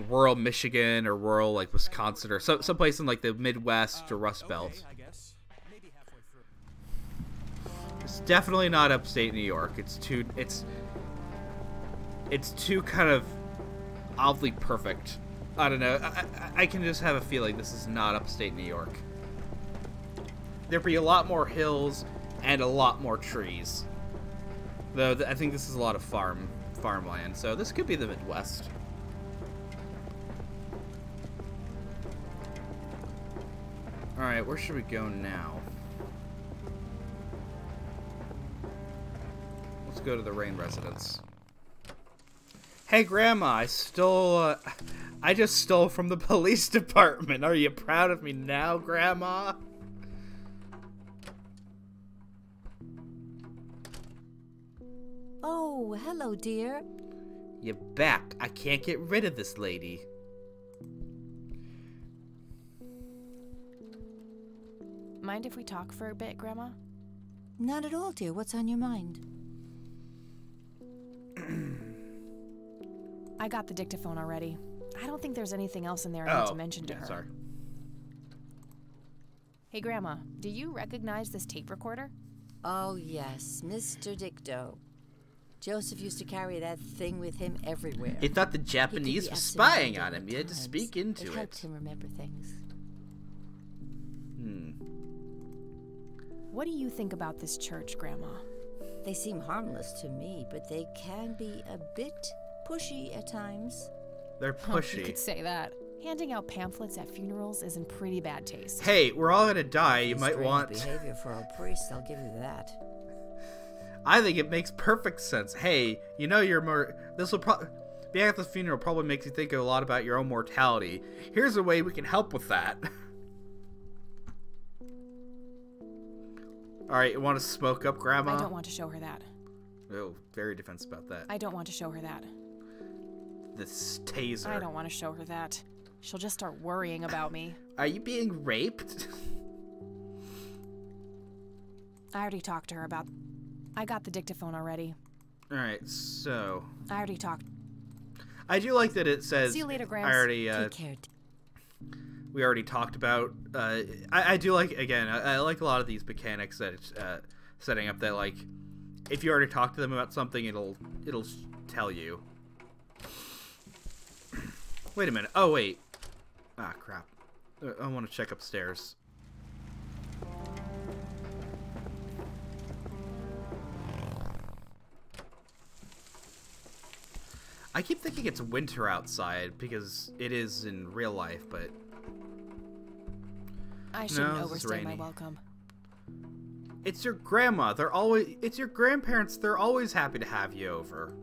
rural Michigan or rural Wisconsin, or someplace in the Midwest or Rust Belt. Okay, I guess. Maybe halfway through. It's definitely not upstate New York. It's too kind of oddly perfect. I don't know. I can just have a feeling this is not upstate New York. There'd be a lot more hills and a lot more trees. Though I think this is a lot of farmland, so this could be the Midwest. Alright, where should we go now? Let's go to the Rain residence. Hey, Grandma, I just stole from the police department. Are you proud of me now, Grandma? Oh, hello, dear. You're back. I can't get rid of this lady. Mind if we talk for a bit, Grandma? Not at all, dear. What's on your mind? I got the dictaphone already. I don't think there's anything else in there I need to mention to her. Sorry. Hey, Grandma, do you recognize this tape recorder? Oh, yes, Mr. Dicto. Joseph used to carry that thing with him everywhere. He thought the He could Japanese be were absent spying at on him. He had to times. speak into It it. helped him remember things. What do you think about this church, Grandma? They seem harmless to me, but they can be a bit pushy at times. They're You pushy. could say that. Handing out pamphlets at funerals is in pretty bad taste. Hey, we're all gonna die. You might Strange want... behavior for a priest, I'll give you that. I think it makes perfect sense. Hey, you know you're more... This will probably... Being at this funeral probably makes you think a lot about your own mortality. Here's a way we can help with that. Alright, you want to smoke up, Grandma? I don't want to show her that. Oh, very defensive about that. I don't want to show her that. This taser. I don't want to show her that. She'll just start worrying about me. Are you being raped? I already talked to her about... I got the dictaphone already. Alright, so... I already talked... I do like that it says... See you later, Gramps. I already, Take care. we already talked about... I do like, again, I like a lot of these mechanics that it's setting up that, like, if you already talked to them about something, it'll tell you. Wait a minute. Oh, wait. Ah, crap. I want to check upstairs. I keep thinking it's winter outside because it is in real life, but I shouldn't No, this is overstay my rainy. welcome. it's your grandma. It's your grandparents. They're always happy to have you over.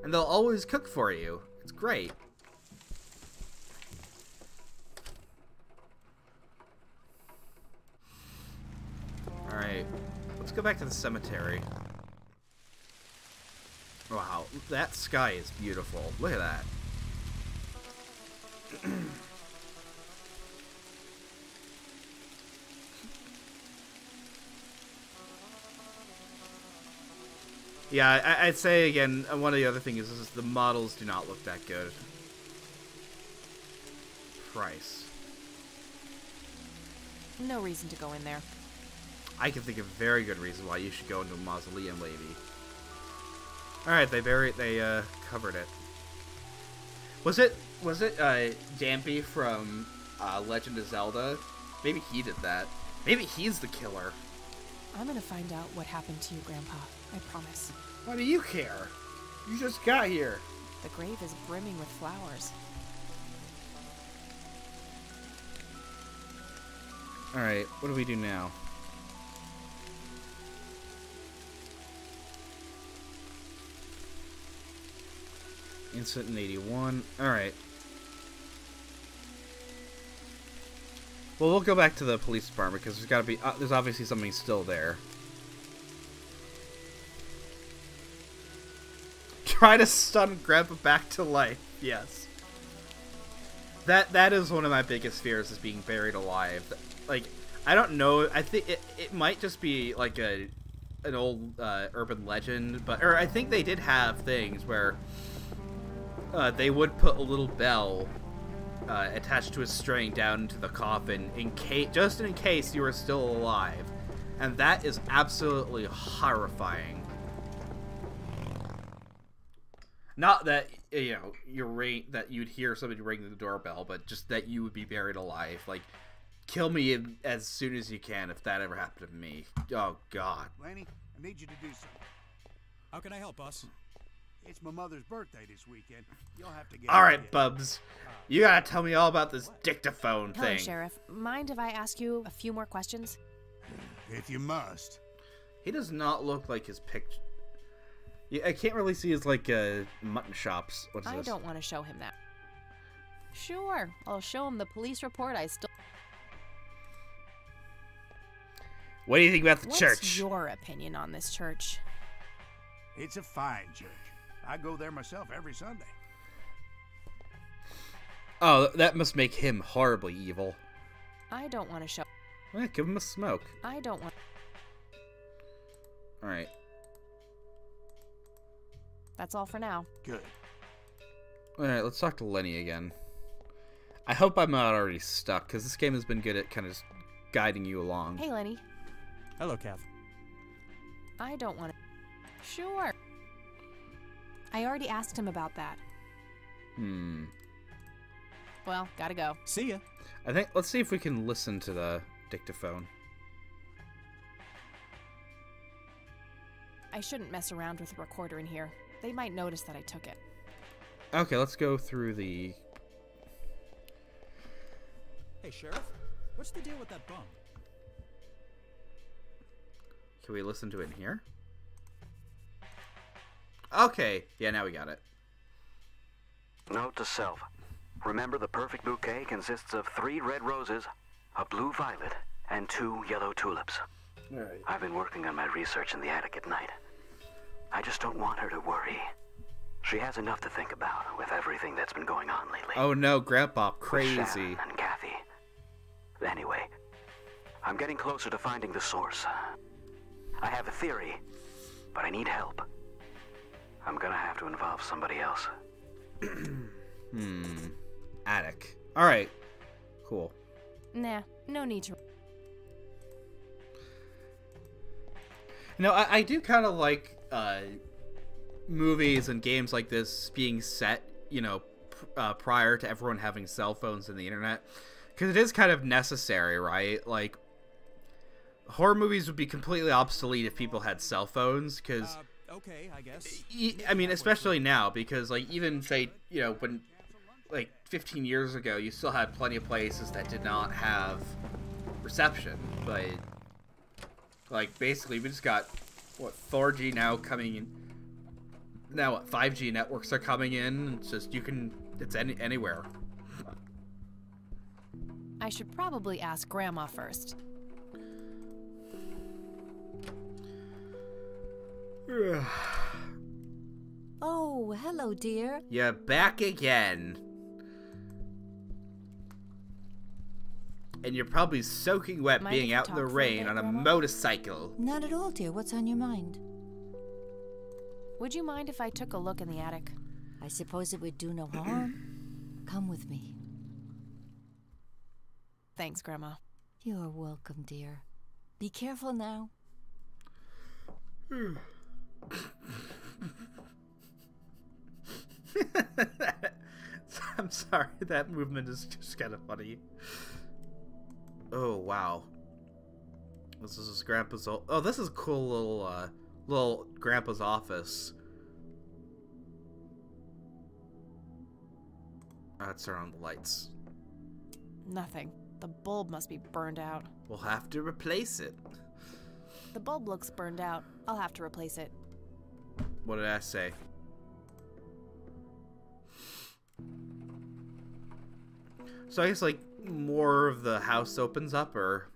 And they'll always cook for you. It's great. Alright, let's go back to the cemetery. Wow, that sky is beautiful. Look at that. Yeah, I'd say again, one of the other things is the models do not look that good. Price. No reason to go in there. I can think of a very good reason why you should go into a mausoleum, lady. Alright, they covered it. Was it Dampy from Legend of Zelda? Maybe he did that. Maybe he's the killer. I'm gonna find out what happened to you, Grandpa. I promise. Why do you care? You just got here. The grave is brimming with flowers. Alright, what do we do now? Incident in 81. Alright. Well, we'll go back to the police department because there's got to be. There's obviously something still there. Try to stun Grandpa back to life. Yes. That is one of my biggest fears, is being buried alive. Like, I don't know. I think it might just be like an old urban legend, or I think they did have things where they would put a little bell attached to a string down into the coffin just in case you were still alive, and that is absolutely horrifying. Not that that you'd hear somebody ring the doorbell, but just that you would be buried alive. Like, kill me as soon as you can if that ever happened to me. Oh God. Laney, I need you to do something. How can I help, boss? It's my mother's birthday this weekend. You'll have to get. All right, Bubs. You gotta tell me all about this dictaphone Hello, thing. Sheriff. Mind if I ask you a few more questions? If you must. He does not look like his picture. Yeah, I can't really see his mutton chops. What is I this? don't want to show him that. Sure, I'll show him the police report I still... What do you think about the What's church? your opinion on this church? It's a fine church. I go there myself every Sunday. Oh, that must make him horribly evil. I don't want to show... Eh, give him a smoke. I don't want... Alright. That's all for now. Good. Alright, let's talk to Lenny again. I hope I'm not already stuck, because this game has been good at kind of guiding you along. Hey, Lenny. Hello, Kath. I don't want to... Sure. I already asked him about that. Well, gotta go. See ya. Let's see if we can listen to the dictaphone. I shouldn't mess around with a recorder in here. They might notice that I took it. Okay, let's go through the... Hey, Sheriff. What's the deal with that bum? Can we listen to it in here? Okay, yeah, now we got it. Note to self. Remember, the perfect bouquet consists of 3 red roses, a blue violet, and 2 yellow tulips. All right. I've been working on my research in the attic at night. I just don't want her to worry. She has enough to think about with everything that's been going on lately. Oh no, Grandpa, With crazy. Sharon and Kathy. Anyway, I'm getting closer to finding the source. I have a theory, but I need help. I'm gonna have to involve somebody else. Attic. All right. Cool. Nah, no need to. I do kind of like movies and games like this being set, prior to everyone having cell phones and the internet. Because it is kind of necessary, right? Like, horror movies would be completely obsolete if people had cell phones, because... okay, I guess. I mean, especially now, because, like, even, say, when, like, 15 years ago, you still had plenty of places that did not have reception, but... Like, basically, we just got, 4G now coming in. Now, 5G networks are coming in. It's just, it's anywhere. I should probably ask Grandma first. Oh, hello, dear. You're back again. And you're probably soaking wet Mind being if we out in the talk for a rain bit, on a Grandma? motorcycle. Not at all, dear. What's on your mind? Would you mind if I took a look in the attic? I suppose it would do no harm. Come with me. Thanks, Grandma. You're welcome, dear. Be careful now. I'm sorry, that movement is just kind of funny. Oh, wow. This is his grandpa's oh, this is a cool little grandpa's office. Let's turn on the lights. Nothing. The bulb must be burned out. We'll have to replace it. The bulb looks burned out. I'll have to replace it. What did I say? So I guess, like, more of the house opens up, or...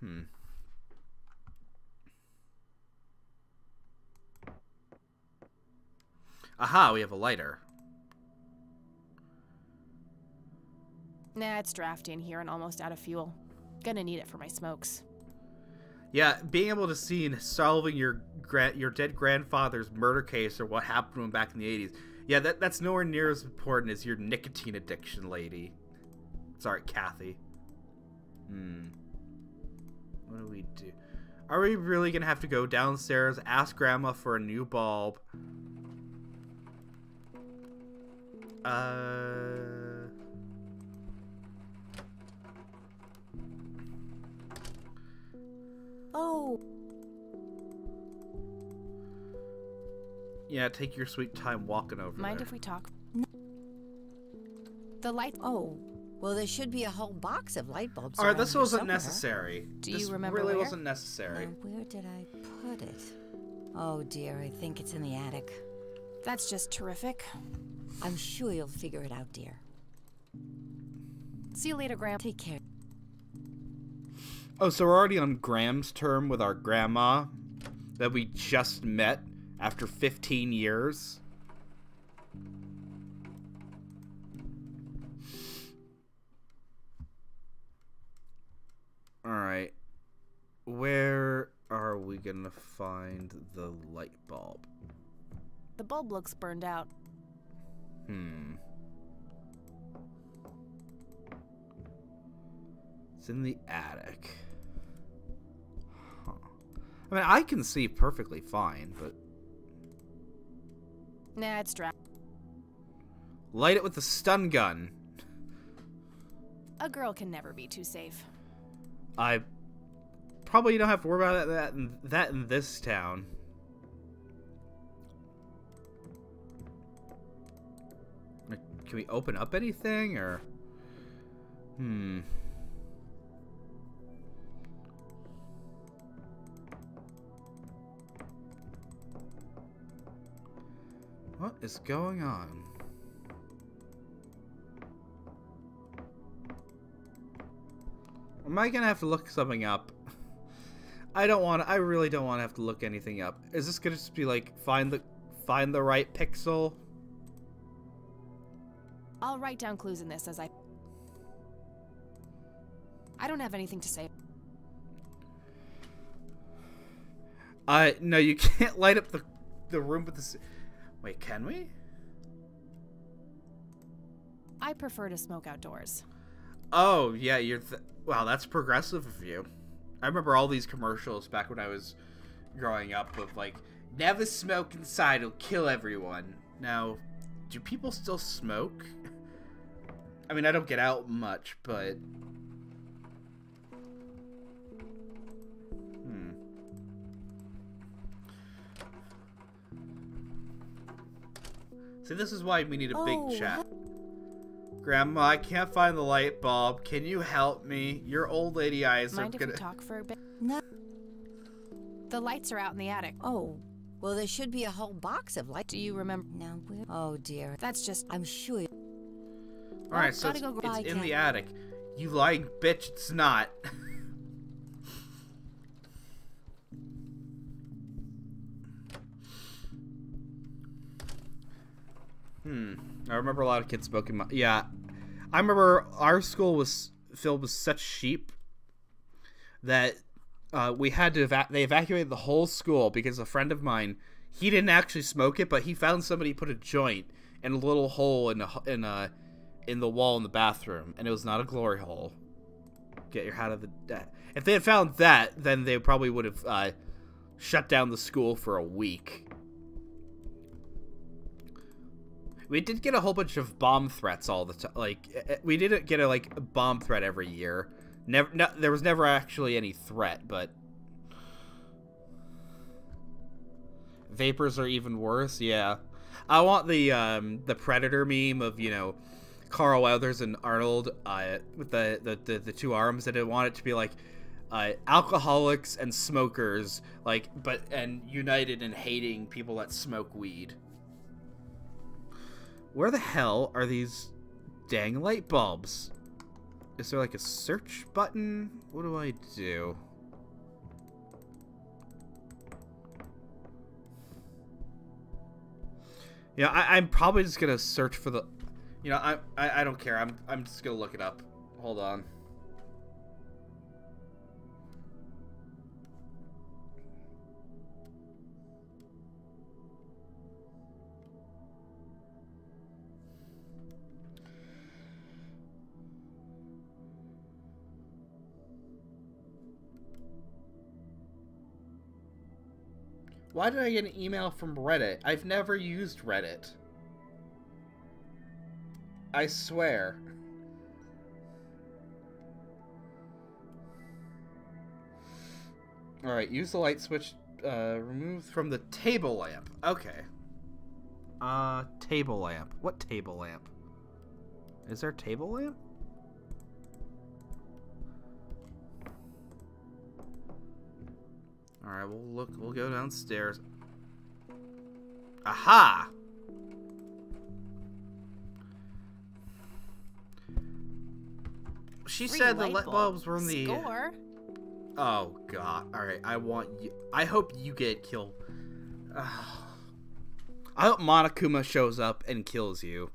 Aha, we have a lighter. Nah, it's drafty in here and almost out of fuel. Gonna need it for my smokes. Yeah, being able to see and solving your dead grandfather's murder case or what happened to him back in the 80s. Yeah, that's nowhere near as important as your nicotine addiction, lady. Sorry, Kathy. What do we do? Are we really gonna have to go downstairs, ask Grandma for a new bulb? Oh. Yeah, take your sweet time walking over Mind there. if we talk? The light. Oh. Well, there should be a whole box of light bulbs. Alright, around this here wasn't somewhere. necessary. Do you this remember really where? wasn't necessary. Now, where did I put it? Oh, dear. I think it's in the attic. That's just terrific. I'm sure you'll figure it out, dear. See you later, Grandpa. Take care. Oh, so we're already on Graham's term with our grandma that we just met after 15 years. Alright. Where are we gonna find the light bulb? The bulb looks burned out. It's in the attic. Huh. I mean, I can see perfectly fine, but... Nah, it's drafty. Light it with the stun gun. A girl can never be too safe. I probably don't have to worry about that in this town. Can we open up anything, or... What is going on? Am I gonna have to look something up? I really don't want to have to look anything up. Is this gonna just be like find the right pixel? I'll write down clues in this as I don't have anything to say. No, you can't light up the room with the. Wait, can we? I prefer to smoke outdoors. Oh yeah, wow. That's progressive of you. I remember all these commercials back when I was growing up of like, never smoke inside, it'll kill everyone. Now, do people still smoke? I mean, I don't get out much, but... See, this is why we need a big chat. Grandma, I can't find the light bulb. Can you help me? Your old lady eyes are Mind gonna... if we talk for a bit? No. The lights are out in the attic. Oh, well, there should be a whole box of lights. Do you remember? Now, oh dear. That's just... I'm sure. Alright, so it's in the attic. You lying bitch, it's not. I remember a lot of kids smoking. Yeah, I remember our school was filled with such sheep that we had to they evacuated the whole school because a friend of mine, he didn't actually smoke it, but he found somebody put a joint in a little hole in the wall in the bathroom, and it was not a glory hole. Get your hat out of the... If they had found that, then they probably would have shut down the school for a week. We did get a whole bunch of bomb threats all the time. Like, we didn't get a bomb threat every year. There was never actually any threat, but vapors are even worse. Yeah, I want the Predator meme of, you know, Carl Weathers and Arnold with the two arms, and I want it to be like alcoholics and smokers, and united in hating people that smoke weed. Where the hell are these dang light bulbs? Is there like a search button? What do I do? Yeah, I'm probably just gonna search for the... You know, I don't care. I'm just gonna look it up. Hold on. Why did I get an email from Reddit? I've never used Reddit. I swear. Alright, use the light switch removed from the table lamp. Okay. Table lamp. What table lamp? Is there a table lamp? Alright, we'll go downstairs. Aha! She said the light bulbs were in the... Score. Oh, God. Alright, I hope you get killed. I hope Monokuma shows up and kills you.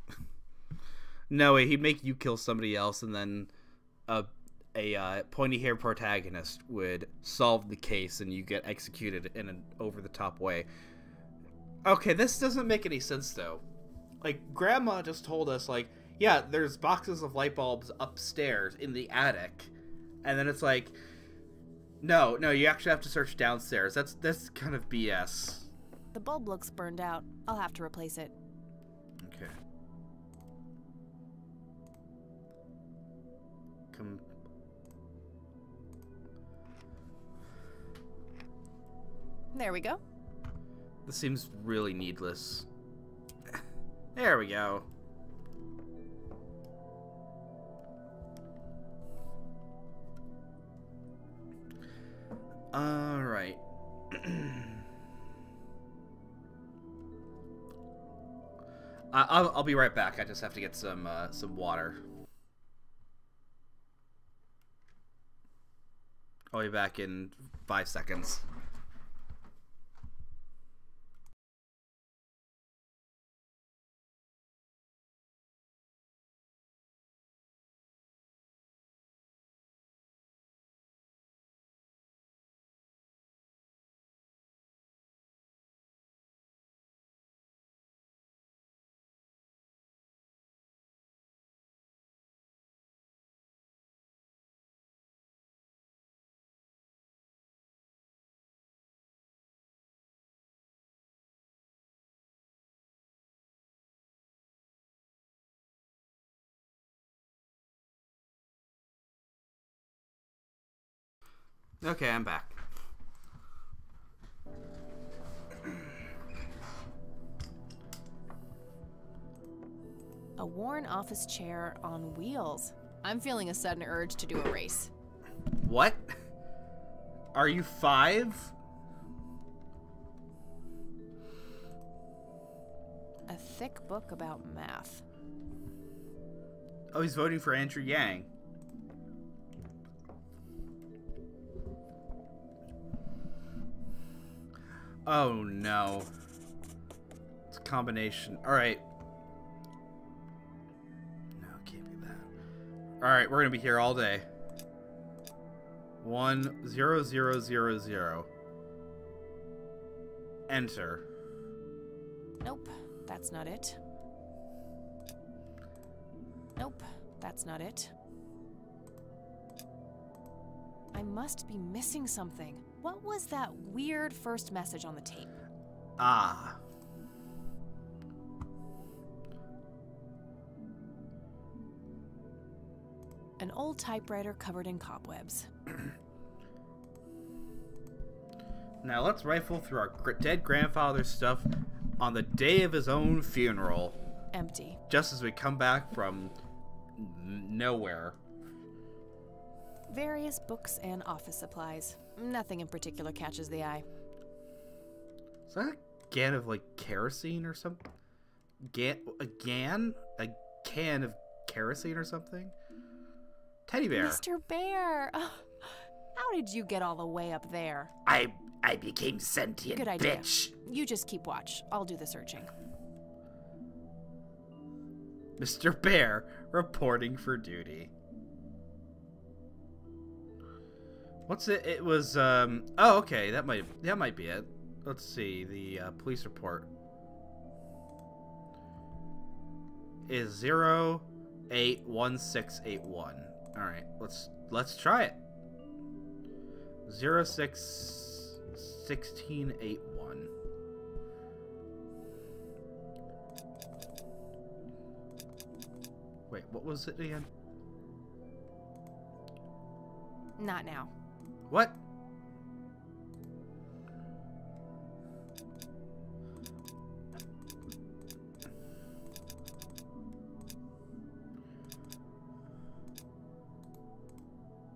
No way, he'd make you kill somebody else, and then a pointy-haired protagonist would solve the case and you get executed in an over-the-top way. Okay, this doesn't make any sense, though. Like, Grandma just told us, like, yeah, there's boxes of light bulbs upstairs in the attic. And then it's like, no, you actually have to search downstairs. That's kind of BS. The bulb looks burned out. I'll have to replace it. Okay. There we go. This seems really needless. There we go. All right. I'll be right back. I just have to get some water. I'll be back in 5 seconds. Okay, I'm back. A worn office chair on wheels. I'm feeling a sudden urge to do a race. What? Are you 5? A thick book about math. Oh, he's voting for Andrew Yang. Oh no. It's a combination. Alright. No, it can't be that. Alright, we're gonna be here all day. 10000. Enter. Nope, that's not it. Nope, that's not it. I must be missing something. What was that weird first message on the tape? Ah. An old typewriter covered in cobwebs. Now let's rifle through our dead grandfather's stuff on the day of his own funeral. Empty. Just as we come back from nowhere. Various books and office supplies. Nothing in particular catches the eye. Is that a can of, like, kerosene or something? A can of kerosene or something? Teddy bear. Mr. Bear! Oh, how did you get all the way up there? I became sentient, Good idea. bitch. You just keep watch. I'll do the searching. Mr. Bear reporting for duty. What's it? It was, oh, okay, that might be it. Let's see, the police report is 081681. All right, let's try it. 061681. Wait, what was it again? Not now. What?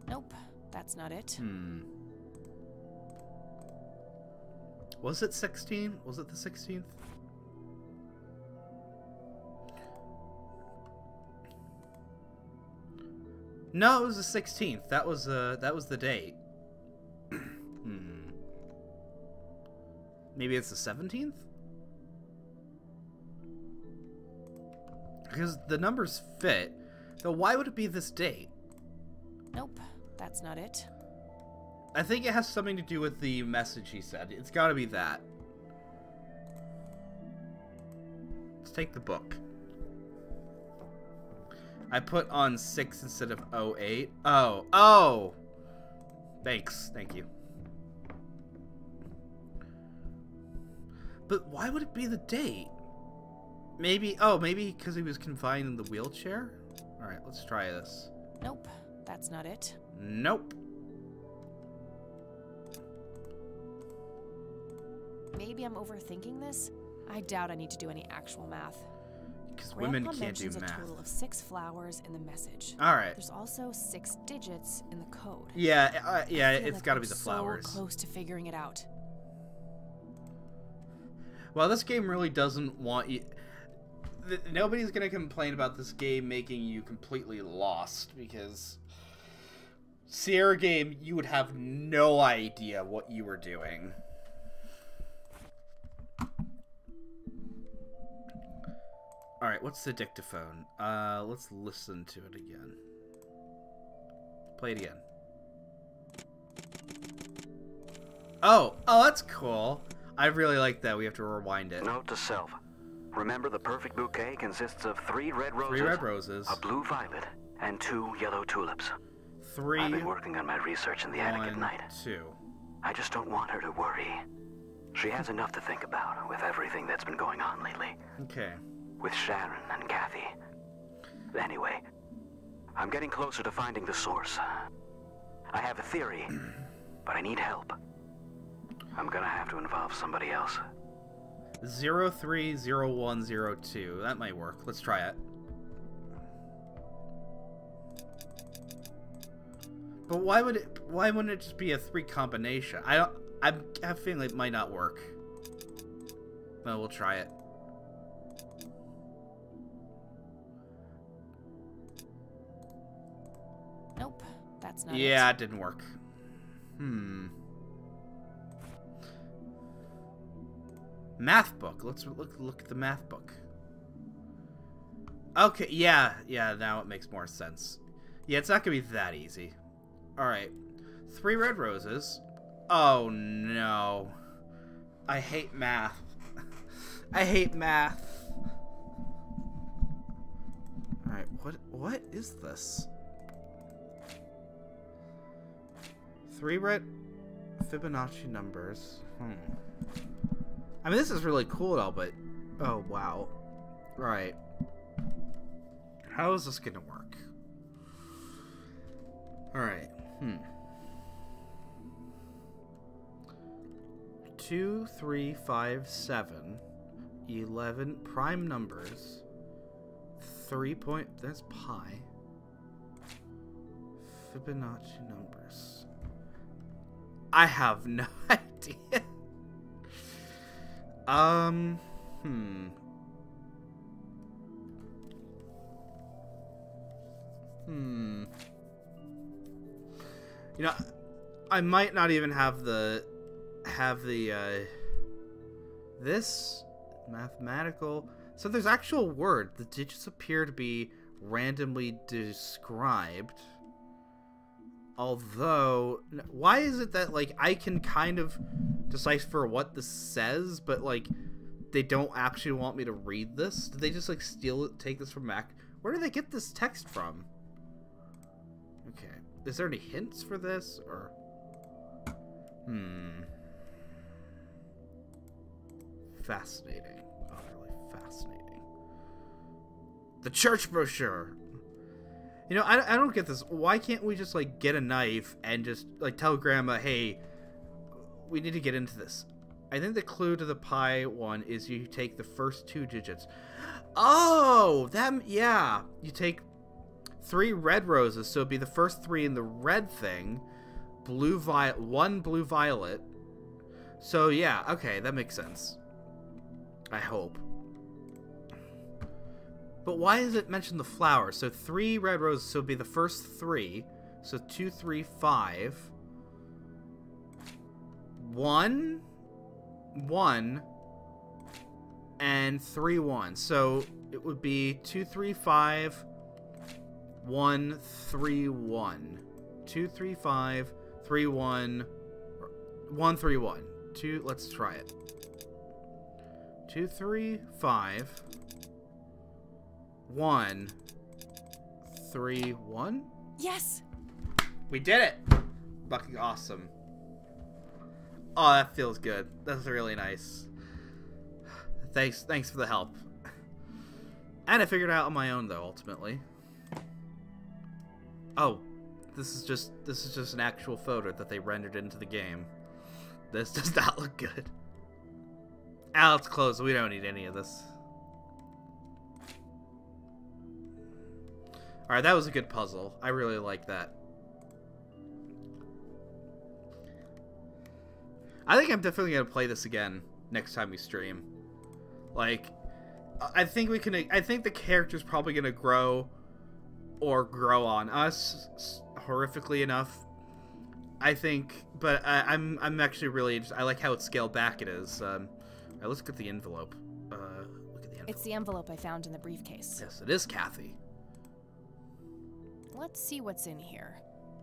Nope, that's not it. Was it 16? Was it the 16th? No, it was the 16th. That was the date. Maybe it's the 17th? Because the numbers fit. Though why would it be this date? Nope, that's not it. I think it has something to do with the message he said. It's got to be that. Let's take the book. I put on 6 instead of 08. Oh! Thanks. Thank you. But why would it be the date? Maybe because he was confined in the wheelchair? Alright, let's try this. Nope, that's not it. Nope. Maybe I'm overthinking this? I doubt I need to do any actual math. Because women Grandpa can't do mentions math. a total of 6 flowers in the message. Alright. There's also 6 digits in the code. Yeah, yeah, I feel it's like got to I'm be the flowers. So close to figuring it out. Well, this game really doesn't want you... Nobody's going to complain about this game making you completely lost, because Sierra game, you would have no idea what you were doing. Alright, what's the dictaphone? Let's listen to it again. Play it again. Oh, that's cool. I really like that. We have to rewind it. Note to self. Remember, the perfect bouquet consists of 3 red roses, 3 red roses, a blue violet, and 2 yellow tulips. 3. I've been working on my research in the attic at night. 2. I just don't want her to worry. She has enough to think about with everything that's been going on lately. Okay. With Sharon and Kathy. Anyway, I'm getting closer to finding the source. I have a theory, but I need help. I'm gonna have to involve somebody else. 030102. That might work. Let's try it. But why wouldn't it just be a 3 combination? I have a feeling it might not work. Well, we'll try it. Nope, that's not Yeah, it. it didn't work. Math book. Let's look at the math book. Okay, yeah, now it makes more sense. Yeah, it's not gonna be that easy. Alright. 3 red roses. Oh no. I hate math. I hate math. Alright, what is this? 3 red Fibonacci numbers. I mean, this is really cool and all, but... Oh, wow. Right. How is this gonna work? Alright. 2, 3, 5, 7, 11 prime numbers. 3 point... That's pi. Fibonacci numbers. I have no idea. You know, I might not even have the this mathematical. So there's actual word. The digits appear to be randomly described. Although, why is it that, like, I can kind of decipher what this says, but, like, they don't actually want me to read this? Did they just, like, steal it, take this from Mac? Where do they get this text from? Okay. Is there any hints for this, or... Fascinating. Oh, really fascinating. The church brochure! You know, I don't get this. Why can't we just, like, get a knife and just, like, tell Grandma, hey, we need to get into this? I think the clue to the pi one is you take the first 2 digits. Oh, yeah. You take 3 red roses, so it'd be the first 3 in the red thing. 1 blue violet. So, yeah, okay, that makes sense. I hope. But why does it mention the flower? So 3 red roses, so it'd be the first 3. So 2, 3, 5. 1, 1, and 3, 1. So it would be 2, 3, 5, 1, 3, 1. 2, 3, 5, 3, 1, 1, 3, 1. 2, let's try it. 2, 3, 5, 1, 3, 1? Yes! We did it! Fucking awesome. Oh, that feels good. That's really nice. Thanks for the help. And I figured it out on my own, though, ultimately. Oh, this is just an actual photo that they rendered into the game. This does not look good. Ah, let's close. We don't need any of this. Alright, that was a good puzzle. I really like that. I think I'm definitely going to play this again next time we stream. Like, I think the character's probably going to grow or grow on us horrifically enough, I think. But I'm actually really I like how it's scaled back. It is. Let's look at the envelope. Look at the envelope. It's the envelope I found in the briefcase. Yes, it is Kathy. Let's see what's in here.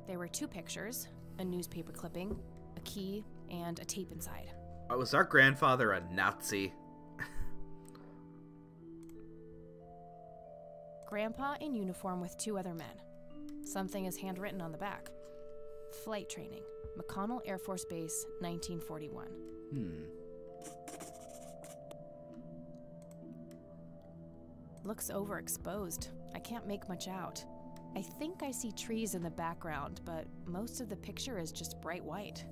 There were 2 pictures, a newspaper clipping, a key, and a tape inside. Was our grandfather a Nazi? Grandpa in uniform with 2 other men. Something is handwritten on the back. Flight training, McConnell Air Force Base, 1941. Looks overexposed. I can't make much out. I think I see trees in the background, but most of the picture is just bright white.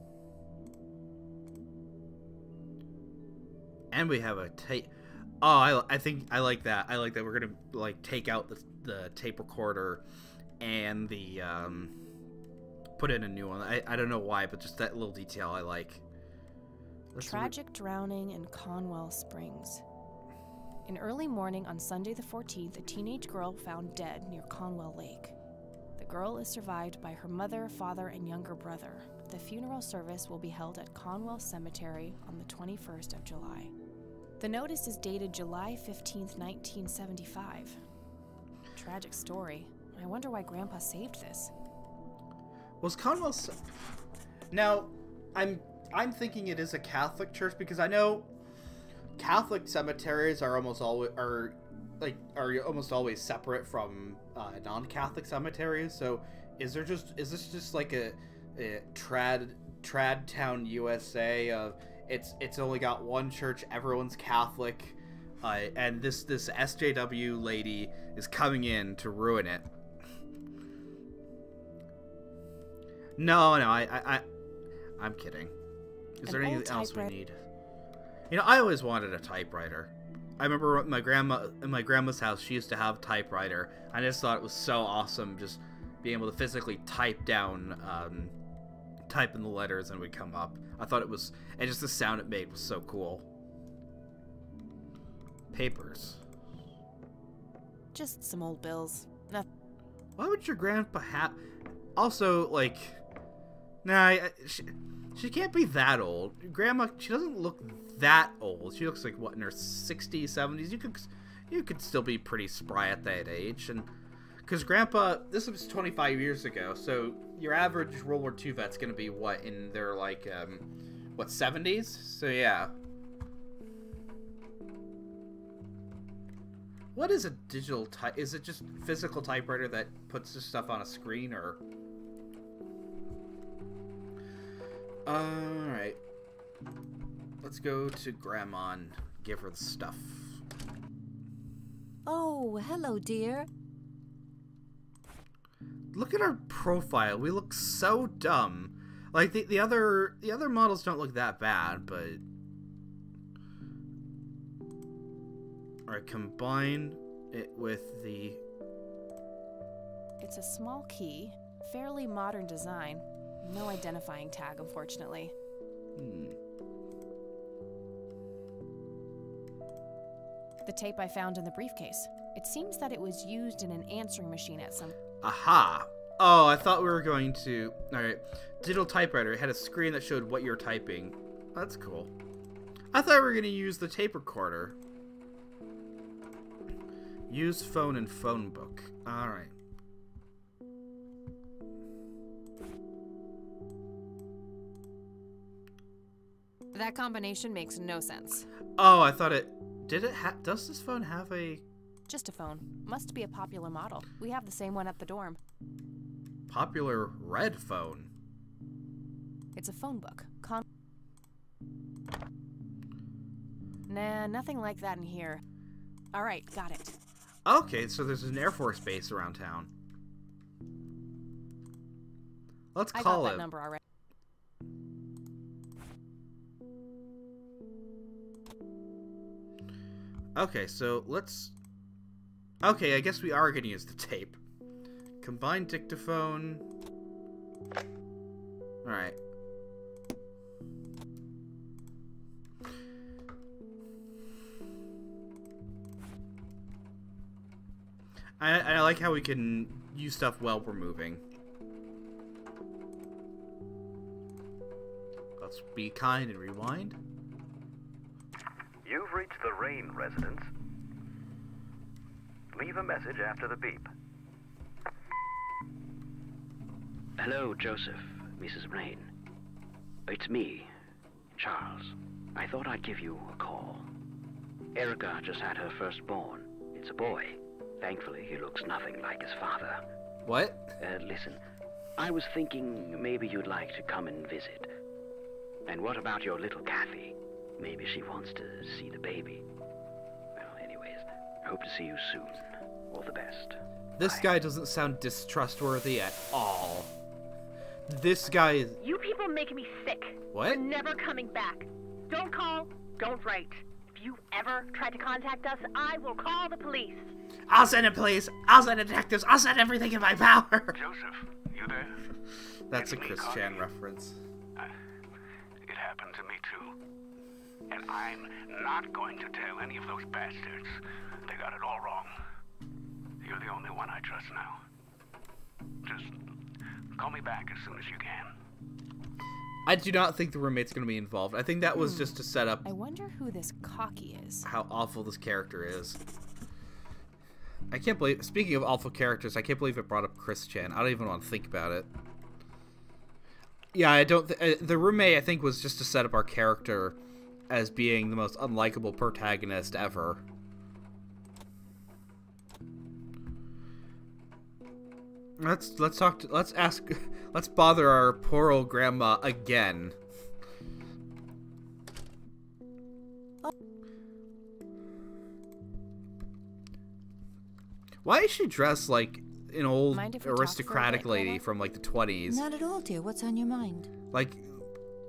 And we have a tape. Oh, I think I like that. I like that we're gonna like take out the tape recorder and the put in a new one. I don't know why, but just that little detail I like. Tragic drowning in Conwell Springs. In early morning on Sunday the 14th, a teenage girl found dead near Conwell Lake. The girl is survived by her mother, father, and younger brother. The funeral service will be held at Conwell Cemetery on the 21st of July. The notice is dated July 15th, 1975. Tragic story. I wonder why Grandpa saved this. Was Conwell... Now, I'm thinking it is a Catholic church because I know Catholic cemeteries are almost always separate from non-Catholic cemeteries. So is this just like a trad town USA of it's only got one church, everyone's Catholic, and this SJW lady is coming in to ruin it? No, I'm kidding. Is there anything else we need? You know, I always wanted a typewriter. I remember my grandma in my grandma's house. She used to have a typewriter. I just thought it was so awesome, just being able to physically type down, type in the letters and it would come up. I thought it was, and just the sound it made was so cool. Papers. Just some old bills. Nothing. Why would your grandpa have? Also, like, nah, she can't be that old. Grandma, she doesn't look that old. She looks like, what, in her 60s, 70s? You could still be pretty spry at that age. And because Grandpa, this was 25 years ago, so your average World War II vet's gonna be what, in their like what, 70s? So yeah. What is a digital type? Is it just physical typewriter that puts this stuff on a screen, or? Alright. Let's go to Grandma and give her the stuff. Oh, hello, dear. Look at our profile. We look so dumb. Like the other models don't look that bad, but alright, combine it with the... It's a small key, fairly modern design. No identifying tag, unfortunately. The tape I found in the briefcase. It seems that it was used in an answering machine at some... Aha! Oh, I thought we were going to... Alright. Digital typewriter. It had a screen that showed what you're typing. That's cool. I thought we were going to use the tape recorder. Use phone and phone book. Alright. That combination makes no sense. Oh, I thought it... Does this phone have a... Just a phone. Must be a popular model. We have the same one at the dorm. Popular red phone? It's a phone book. Nah, nothing like that in here. Alright, got it. Okay, so there's an Air Force base around town. Let's call it. I got that number already. Okay, so let's... Okay, I guess we are going to use the tape. Combine dictaphone. Alright. I like how we can use stuff while we're moving. Let's be kind and rewind. You've reached the Rain residence. Leave a message after the beep. Hello, Joseph, Mrs. Rain. It's me, Charles. I thought I'd give you a call. Erica just had her firstborn. It's a boy. Thankfully, he looks nothing like his father. What? Listen, I was thinking maybe you'd like to come and visit. And what about your little Kathy? Maybe she wants to see the baby. Well, anyways, I hope to see you soon. All the best. This guy doesn't sound distrustworthy at all. This guy is... You people make me sick. What? You're never coming back. Don't call, don't write. If you ever try to contact us, I will call the police. I'll send the police. I'll send the detectives. I'll send everything in my power. Joseph, you there? That's a It's me, Chris Connie. Chan reference. It happened to me too. And I'm not going to tell any of those bastards. They got it all wrong. You're the only one I trust now. Just call me back as soon as you can. I do not think the roommate's going to be involved. I think that was just to set up I wonder who this Cocky is. how awful this character is. I can't believe... Speaking of awful characters, I can't believe it brought up Chris Chan. I don't even want to think about it. Yeah, I don't... the roommate, I think, was just to set up our character as being the most unlikable protagonist ever. Let's bother our poor old grandma again. Why is she dressed like an old Mind if we talk for a aristocratic bit, lady Grandma? from like the 20s? Not at all, dear. What's on your mind? Like,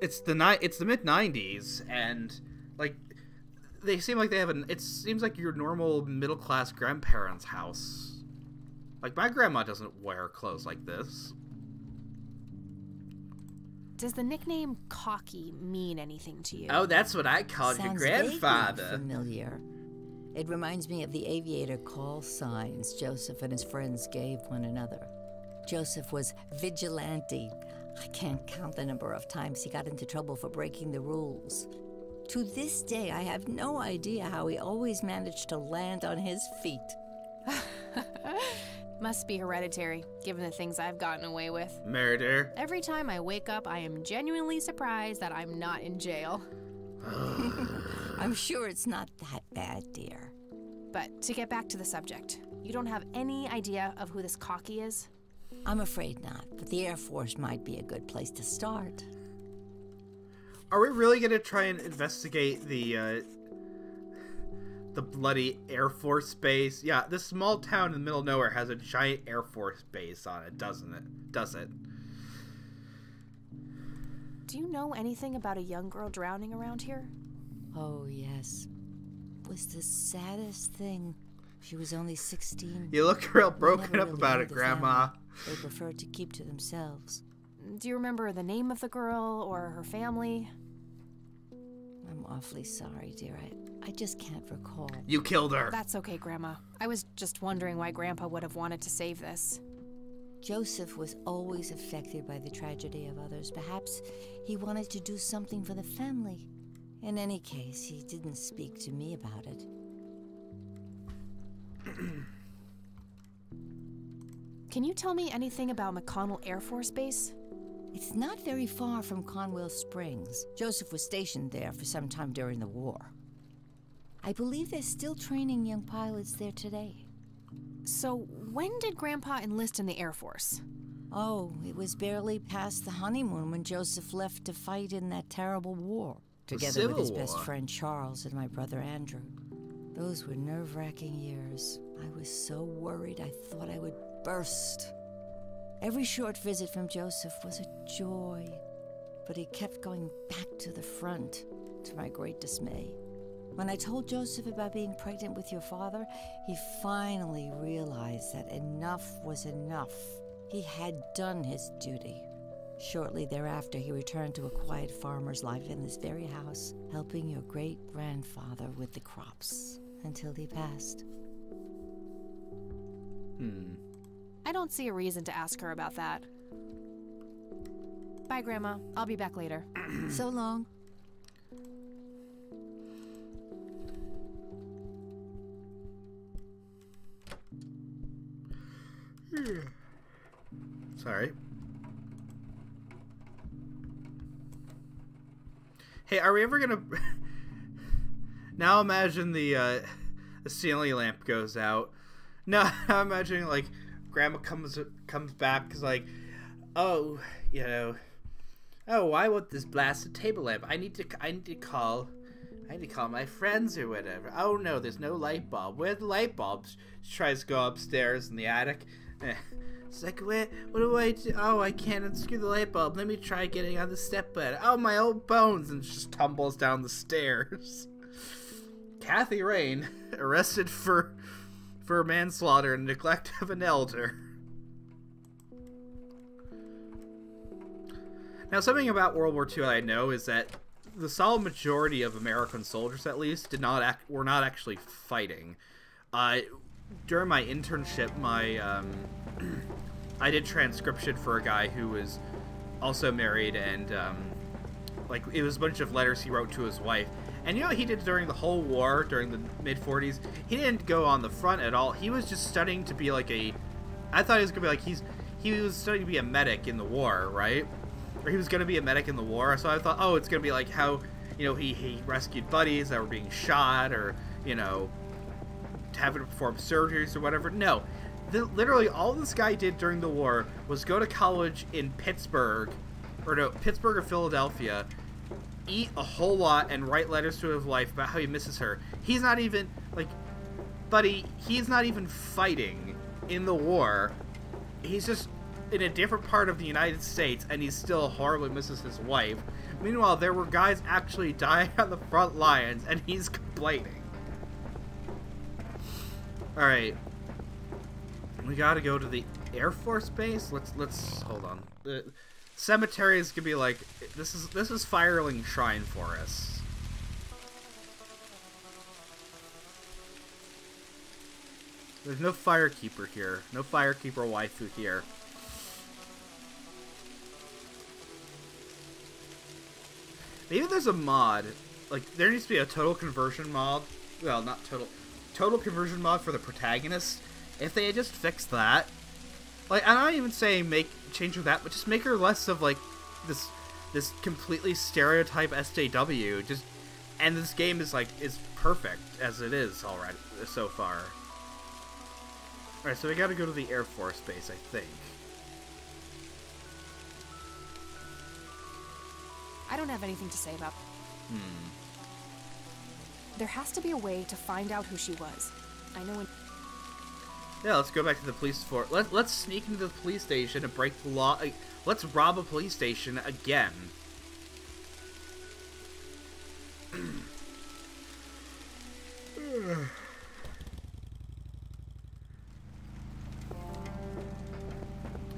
it's the mid 90s, and like they seem like they have it seems like your normal middle class grandparents' house. Like, my grandma doesn't wear clothes like this. Does the nickname Cocky mean anything to you? Oh, that's what I called your Sounds grandfather. vaguely familiar. It reminds me of the aviator call signs Joseph and his friends gave one another. Joseph was vigilante. I can't count the number of times he got into trouble for breaking the rules. To this day, I have no idea how he always managed to land on his feet. Must be hereditary, given the things I've gotten away with. Murder. Every time I wake up, I am genuinely surprised that I'm not in jail. I'm sure it's not that bad, dear. But to get back to the subject, you don't have any idea of who this Cocky is? I'm afraid not, but the Air Force might be a good place to start. Are we really gonna try and investigate the bloody Air Force base? Yeah, this small town in the middle of nowhere has a giant Air Force base on it, doesn't it? Does it? Do you know anything about a young girl drowning around here? Oh, yes. It was the saddest thing. She was only 16. You look real We broken never up really about knew it, the Grandma. family. They preferred to keep to themselves. Do you remember the name of the girl or her family? I'm awfully sorry, dear. I just can't recall. You killed her. That's okay, Grandma. I was just wondering why Grandpa would have wanted to save this. Joseph was always affected by the tragedy of others. Perhaps he wanted to do something for the family. In any case, he didn't speak to me about it. Can you tell me anything about McConnell Air Force Base? It's not very far from Conwell Springs. Joseph was stationed there for some time during the war. I believe they're still training young pilots there today. So, when did Grandpa enlist in the Air Force? Oh, it was barely past the honeymoon when Joseph left to fight in that terrible war, together with his best friend Charles and my brother Andrew. Those were nerve-wracking years. I was so worried I thought I would burst. Every short visit from Joseph was a joy, but he kept going back to the front, to my great dismay. When I told Joseph about being pregnant with your father, he finally realized that enough was enough. He had done his duty. Shortly thereafter, he returned to a quiet farmer's life in this very house, helping your great-grandfather with the crops, until he passed. I don't see a reason to ask her about that. Bye, Grandma. I'll be back later. So long. Sorry. Hey, are we ever gonna... Now imagine the ceiling lamp goes out. Now I'm imagining, like, Grandma comes back, is like, oh, you know, oh, why won't this blasted table lamp? I need to call my friends or whatever. Oh no, there's no light bulb. Where's the light bulbs? She tries to go upstairs in the attic. It's like, what do I do? Oh, I can't unscrew the light bulb. Let me try getting on the step ladder. Oh, my old bones. And just tumbles down the stairs. Kathy Rain, arrested for manslaughter and neglect of an elder. Now, something about World War II I know is that the solid majority of American soldiers, at least, were not actually fighting. During my internship, I did transcription for a guy who was also married, and like, it was a bunch of letters he wrote to his wife. And you know what he did during the whole war, during the mid-40s? He didn't go on the front at all. He was just studying to be like I thought he was gonna be like he was studying to be a medic in the war, right? Or he was gonna be a medic in the war. So I thought, oh, it's gonna be like how, you know, he rescued buddies that were being shot, or, you know, having to perform surgeries or whatever. No. Literally all this guy did during the war was go to college in Pittsburgh or Philadelphia, eat a whole lot, and write letters to his wife about how he misses her. He's not even, like, buddy, he's not even fighting in the war. He's just in a different part of the United States, and he still horribly misses his wife. Meanwhile, there were guys actually dying on the front lines, and he's complaining. Alright. We gotta go to the Air Force Base. Let's hold on. The cemetery is gonna be like, this is Firelink Shrine for us. There's no firekeeper here. No firekeeper waifu here. Maybe there's a mod. Like, there needs to be a total conversion mod. Well, not total. Total conversion mod for the protagonist. If they had just fixed that, like, I'm not even saying change that, but just make her less of, like, this completely stereotype SJW. Just, and this game is perfect as it is already so far. All right, so we got to go to the Air Force Base, I think. I don't have anything to say about. There has to be a way to find out who she was. I know. Yeah, let's go back to the police force. Let's sneak into the police station and break the law. Let's rob a police station again.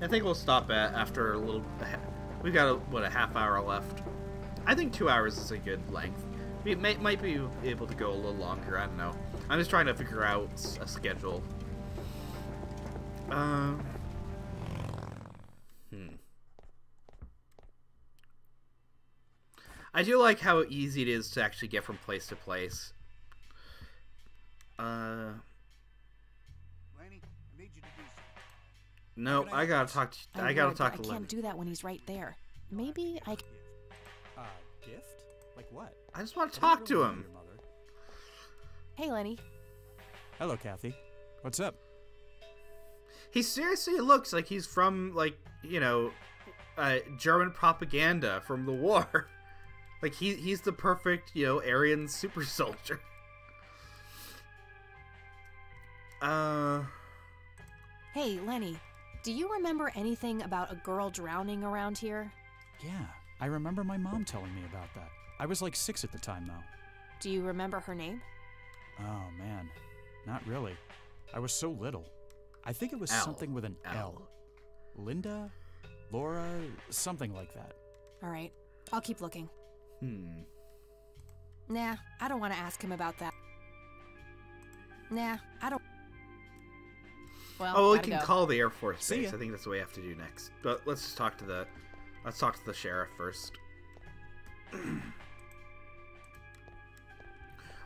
I think we'll stop after a little. We've got a half hour left. I think 2 hours is a good length. We might be able to go a little longer. I don't know. I'm just trying to figure out a schedule. I do like how easy it is to actually get from place to place. Laney, I need you to do something. No, I gotta talk to. I gotta talk to Lenny. I can't do that when he's right there. Maybe I. Gift? Like what? I just want to talk to him. Hey, Lenny. Hello, Kathy. What's up? He seriously looks like he's from, like, you know, German propaganda from the war. Like, he's the perfect, you know, Aryan super soldier. Hey, Lenny. Do you remember anything about a girl drowning around here? Yeah, I remember my mom telling me about that. I was like 6 at the time, though. Do you remember her name? Oh, man. Not really. I was so little. I think it was something with an L. Linda? Laura? Something like that. All right. I'll keep looking. Nah, I don't want to ask him about that. Nah, I don't. Well, oh, well, we can call the Air Force Base. I think that's what we have to do next. But let's just talk to the Let's talk to the sheriff first.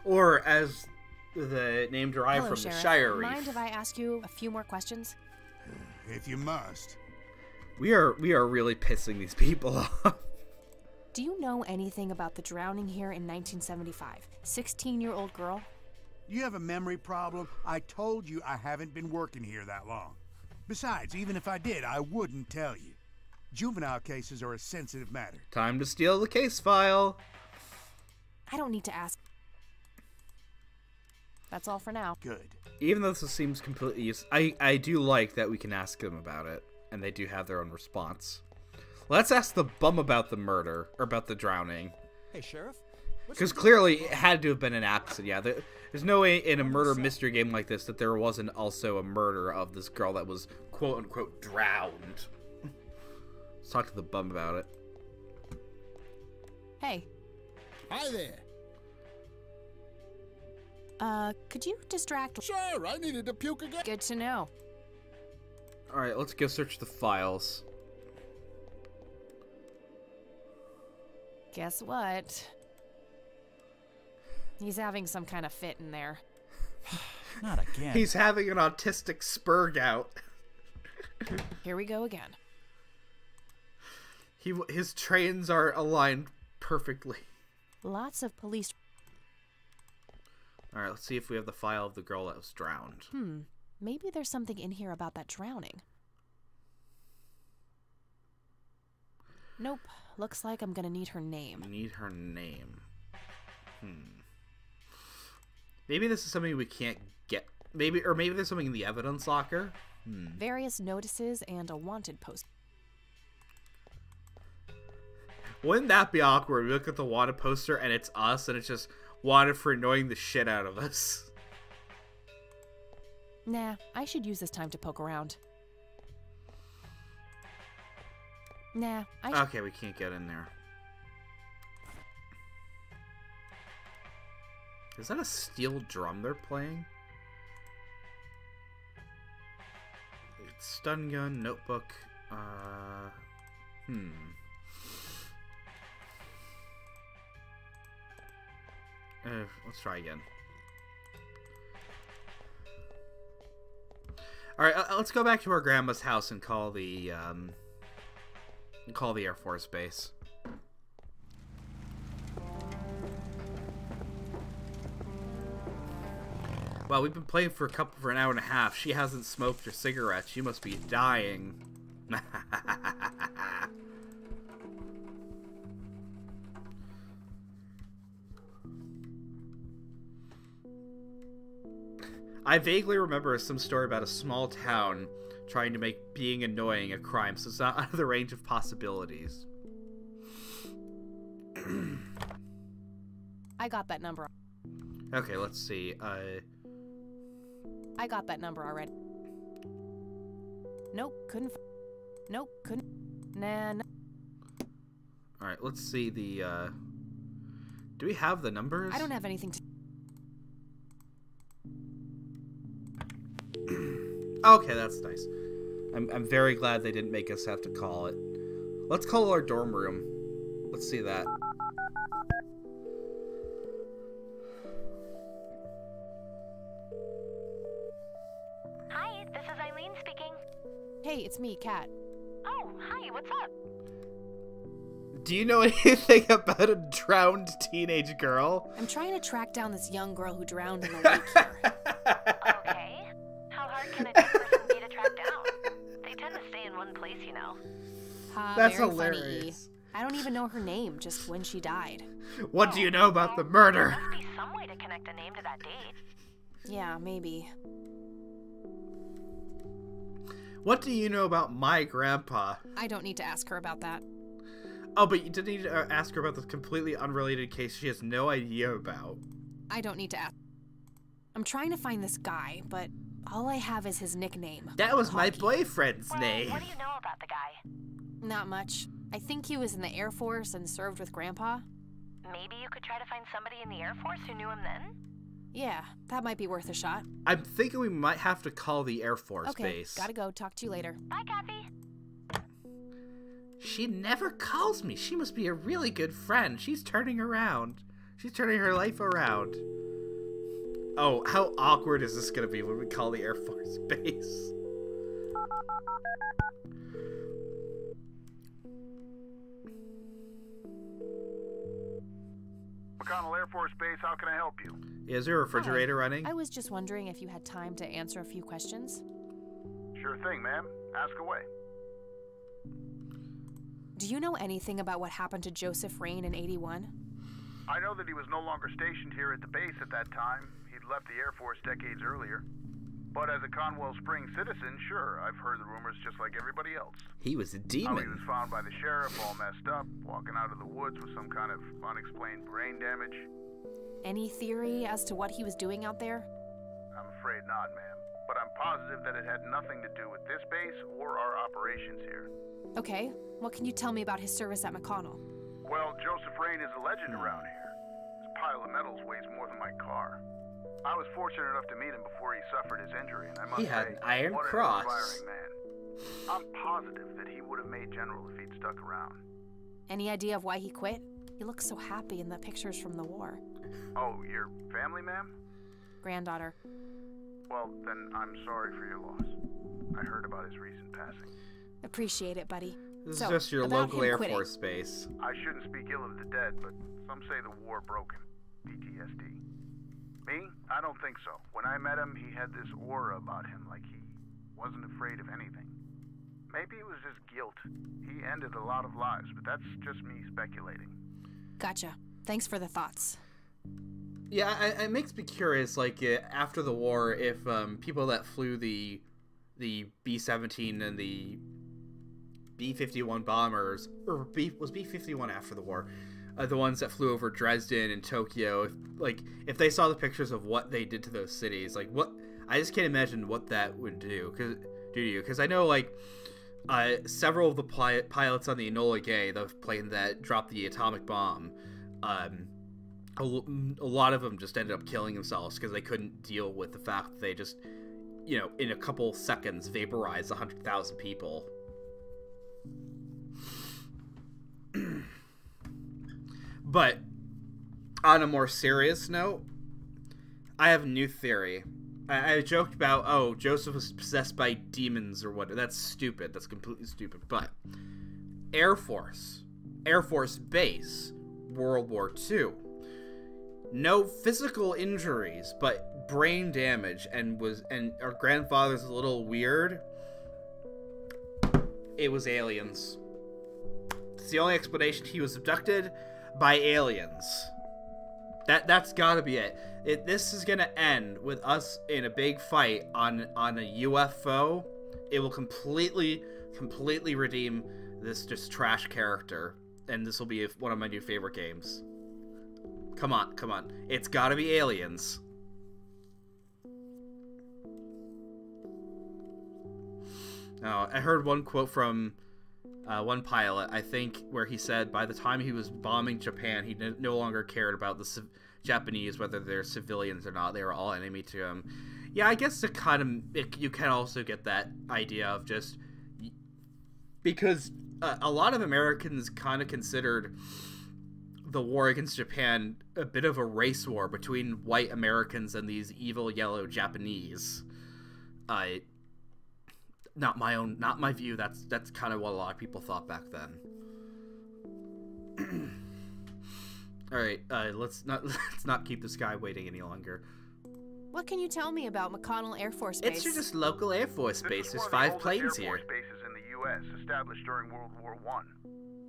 Or as the name derived Hello, from Sheriff. the Shire Reef. Mind if I ask you a few more questions? If you must. We are really pissing these people off. Do you know anything about the drowning here in 1975? 16-year-old girl? You have a memory problem? I told you I haven't been working here that long. Besides, even if I did, I wouldn't tell you. Juvenile cases are a sensitive matter. Time to steal the case file. I don't need to ask. That's all for now. Good. Even though this seems completely useless, I do like that we can ask them about it, and they do have their own response. Let's ask the bum about the murder, or about the drowning. Hey, Sheriff? Because clearly it had to have been an accident. Yeah, there's no way in a murder mystery game like this that there wasn't also a murder of this girl that was quote-unquote drowned. Let's talk to the bum about it. Hey. Hi there. Could you distract... Sure, I needed to puke again. Good to know. Alright, let's go search the files. Guess what? He's having some kind of fit in there. Not again. He's having an autistic spur gout. Here we go again. His trains are aligned perfectly. Lots of police... Alright, let's see if we have the file of the girl that was drowned. Maybe there's something in here about that drowning. Nope. Looks like I'm gonna need her name. Need her name. Maybe this is something we can't get. Maybe there's something in the evidence locker. Various notices and a wanted post. Wouldn't that be awkward? We look at the wanted poster and it's us, and it's just wanted for annoying the shit out of us. Nah, I should use this time to poke around. Nah, Okay, we can't get in there. Is that a steel drum they're playing? It's stun gun, notebook, let's try again. Alright, let's go back to our grandma's house and call the Air Force Base. Wow, we've been playing for an hour and a half. She hasn't smoked a cigarette. She must be dying. I vaguely remember some story about a small town trying to make being annoying a crime, so it's not out of the range of possibilities. I got that number. Okay, let's see. I got that number already. Nope, couldn't. Nope, couldn't. Nah. Alright, let's see the, do we have the numbers? I don't have anything to... Okay, that's nice. I'm very glad they didn't make us have to call it. Let's call our dorm room. Let's see that. Hi, this is Eileen speaking. Hey, it's me, Kat. Oh, hi, what's up? Do you know anything about a drowned teenage girl? I'm trying to track down this young girl who drowned in the lake here. Okay. How hard can a dead person be to track down? They tend to stay in one place, you know. That's very hilarious. Funny. I don't even know her name, just when she died. What do you know about the murder? There must be some way to connect a name to that date. Yeah, maybe. What do you know about my grandpa? I don't need to ask her about that. Oh, but you did need to ask her about this completely unrelated case she has no idea about. I don't need to ask. I'm trying to find this guy, but all I have is his nickname. That was my Honky. boyfriend's name. What do you know about the guy? Not much. I think he was in the Air Force and served with Grandpa. Maybe you could try to find somebody in the Air Force who knew him then? Yeah, that might be worth a shot. I'm thinking we might have to call the Air Force Okay, base. gotta go. Talk to you later. Bye, Kathy. She never calls me. She must be a really good friend. She's turning around. She's turning her life around. Oh, how awkward is this going to be when we call the Air Force Base? McConnell Air Force Base, how can I help you? Is there a refrigerator running? I was just wondering if you had time to answer a few questions. Sure thing, ma'am. Ask away. Do you know anything about what happened to Joseph Rain in '81? I know that he was no longer stationed here at the base at that time. He'd left the Air Force decades earlier. But as a Conwell Springs citizen, sure, I've heard the rumors just like everybody else. He was a How demon. he was found by the sheriff all messed up, walking out of the woods with some kind of unexplained brain damage. Any theory as to what he was doing out there? I'm afraid not, ma'am. But I'm positive that it had nothing to do with this base or our operations here. Okay, what can you tell me about his service at McConnell? Well, Joseph Rain is a legend around here. His pile of medals weighs more than my car. I was fortunate enough to meet him before he suffered his injury, and I must He had say, an Iron what Cross. an inspiring man. I'm positive that he would have made general if he'd stuck around. Any idea of why he quit? He looks so happy in the pictures from the war. Oh, your family, ma'am? Granddaughter. Well, then I'm sorry for your loss. I heard about his recent passing. Appreciate it, buddy. This So, is just your about local him Air quitting. Force Base. I shouldn't speak ill of the dead, but some say the war broke him. PTSD. Me? I don't think so. When I met him, he had this aura about him, like he wasn't afraid of anything. Maybe it was just guilt. He ended a lot of lives, but that's just me speculating. Gotcha. Thanks for the thoughts. Yeah, it makes me curious, like, after the war, if people that flew the B-17 and the B-51 bombers, or was B-51 after the war, the ones that flew over Dresden and Tokyo, if they saw the pictures of what they did to those cities, like, what, I just can't imagine what that would do to you, because I know, like, several of the pilots on the Enola Gay, the plane that dropped the atomic bomb, a lot of them just ended up killing themselves because they couldn't deal with the fact that they just, in a couple seconds vaporized 100,000 people. But on a more serious note, I have a new theory. I joked about, oh, Joseph was possessed by demons or what. That's stupid. That's completely stupid. But Air Force Base, World War II. No physical injuries, but brain damage, and our grandfather's a little weird. It was aliens. It's the only explanation. He was abducted by aliens. That's gotta be it. This is gonna end with us in a big fight on a UFO. It will completely redeem this just trash character, and this will be one of my new favorite games. Come on. It's gotta be aliens. Oh, I heard one quote from one pilot, I think, where he said by the time he was bombing Japan, he no longer cared about the Japanese, whether they're civilians or not. They were all enemy to him. Yeah, I guess you can also get that idea of just... Because a lot of Americans kind of considered the war against Japan a bit of a race war between white Americans and these evil yellow Japanese. Not my view. That's kind of what a lot of people thought back then. All right, let's not keep this guy waiting any longer. What can you tell me about McConnell Air Force Base? It's just local Air Force Base. There's 5 planes here. Air Force bases in the U.S. established during World War I.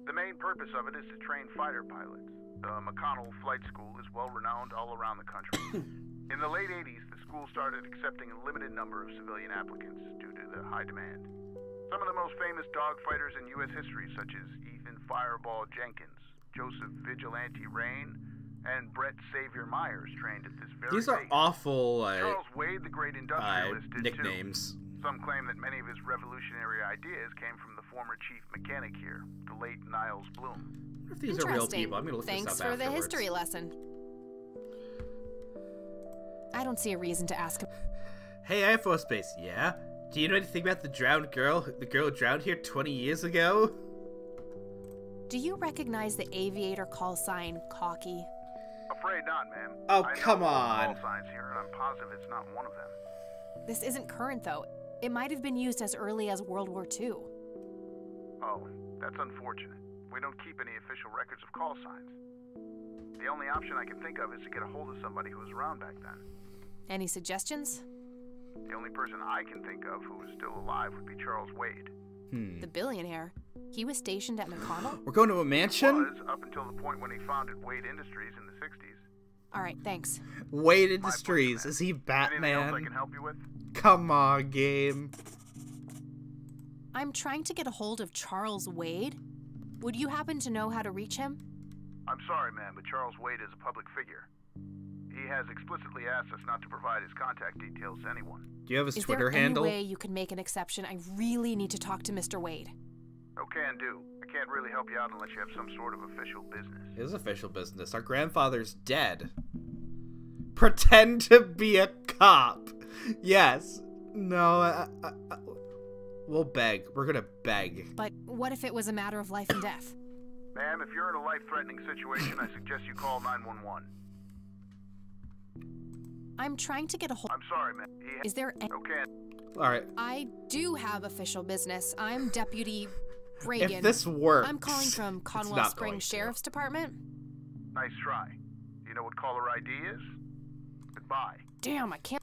The main purpose of it is to train fighter pilots. The McConnell Flight School is well renowned all around the country. In the late 80s, the school started accepting a limited number of civilian applicants due to the high demand. Some of the most famous dogfighters in U.S. history, such as Ethan Fireball Jenkins, Joseph Vigilante Rain, and Brett Savior Myers, trained at this very These are base. awful Charles Wade, the great industrialist, did nicknames. too. Some claim that many of his revolutionary ideas came from the former chief mechanic here, the late Niles Bloom. I wonder if these are real people. I'm gonna look Thanks this up for the afterwards. history lesson. I don't see a reason to ask him. Hey, Air Force Base, yeah? Do you know anything about the drowned girl? The girl drowned here 20 years ago? Do you recognize the aviator call sign, Cocky? Afraid not, ma'am. Oh, I know come all the on. call signs here, and I'm positive it's not one of them. This isn't current, though. It might have been used as early as World War II. Oh, that's unfortunate. We don't keep any official records of call signs. The only option I can think of is to get a hold of somebody who was around back then. Any suggestions? The only person I can think of who is still alive would be Charles Wade. The billionaire. He was stationed at McConnell? We're going to a mansion? Was up until the point when he founded Wade Industries in the 60s. Alright, thanks. Wade Industries. Is he Anything else I Batman? can help you with? Come on, game. I'm trying to get a hold of Charles Wade. Would you happen to know how to reach him? I'm sorry, ma'am, but Charles Wade is a public figure. He has explicitly asked us not to provide his contact details to anyone. Do you have his Is Twitter there handle? any way you could make an exception? I really need to talk to Mr. Wade. Oh, can do. I can't really help you out unless you have some sort of official business. It is official business. Our grandfather's dead. Pretend to be a cop. Yes. No. We'll beg. We're gonna beg. But what if it was a matter of life and death? Ma'am, if you're in a life-threatening situation, I suggest you call 911. I'm trying to get a hold. I'm sorry, ma'am. Is there any... Okay. All right. I do have official business. I'm Deputy Reagan. If this works, I'm calling from it's Conwell not Springs going to. Sheriff's Department. Nice try. Do you know what caller ID is? Goodbye. Damn, I can't...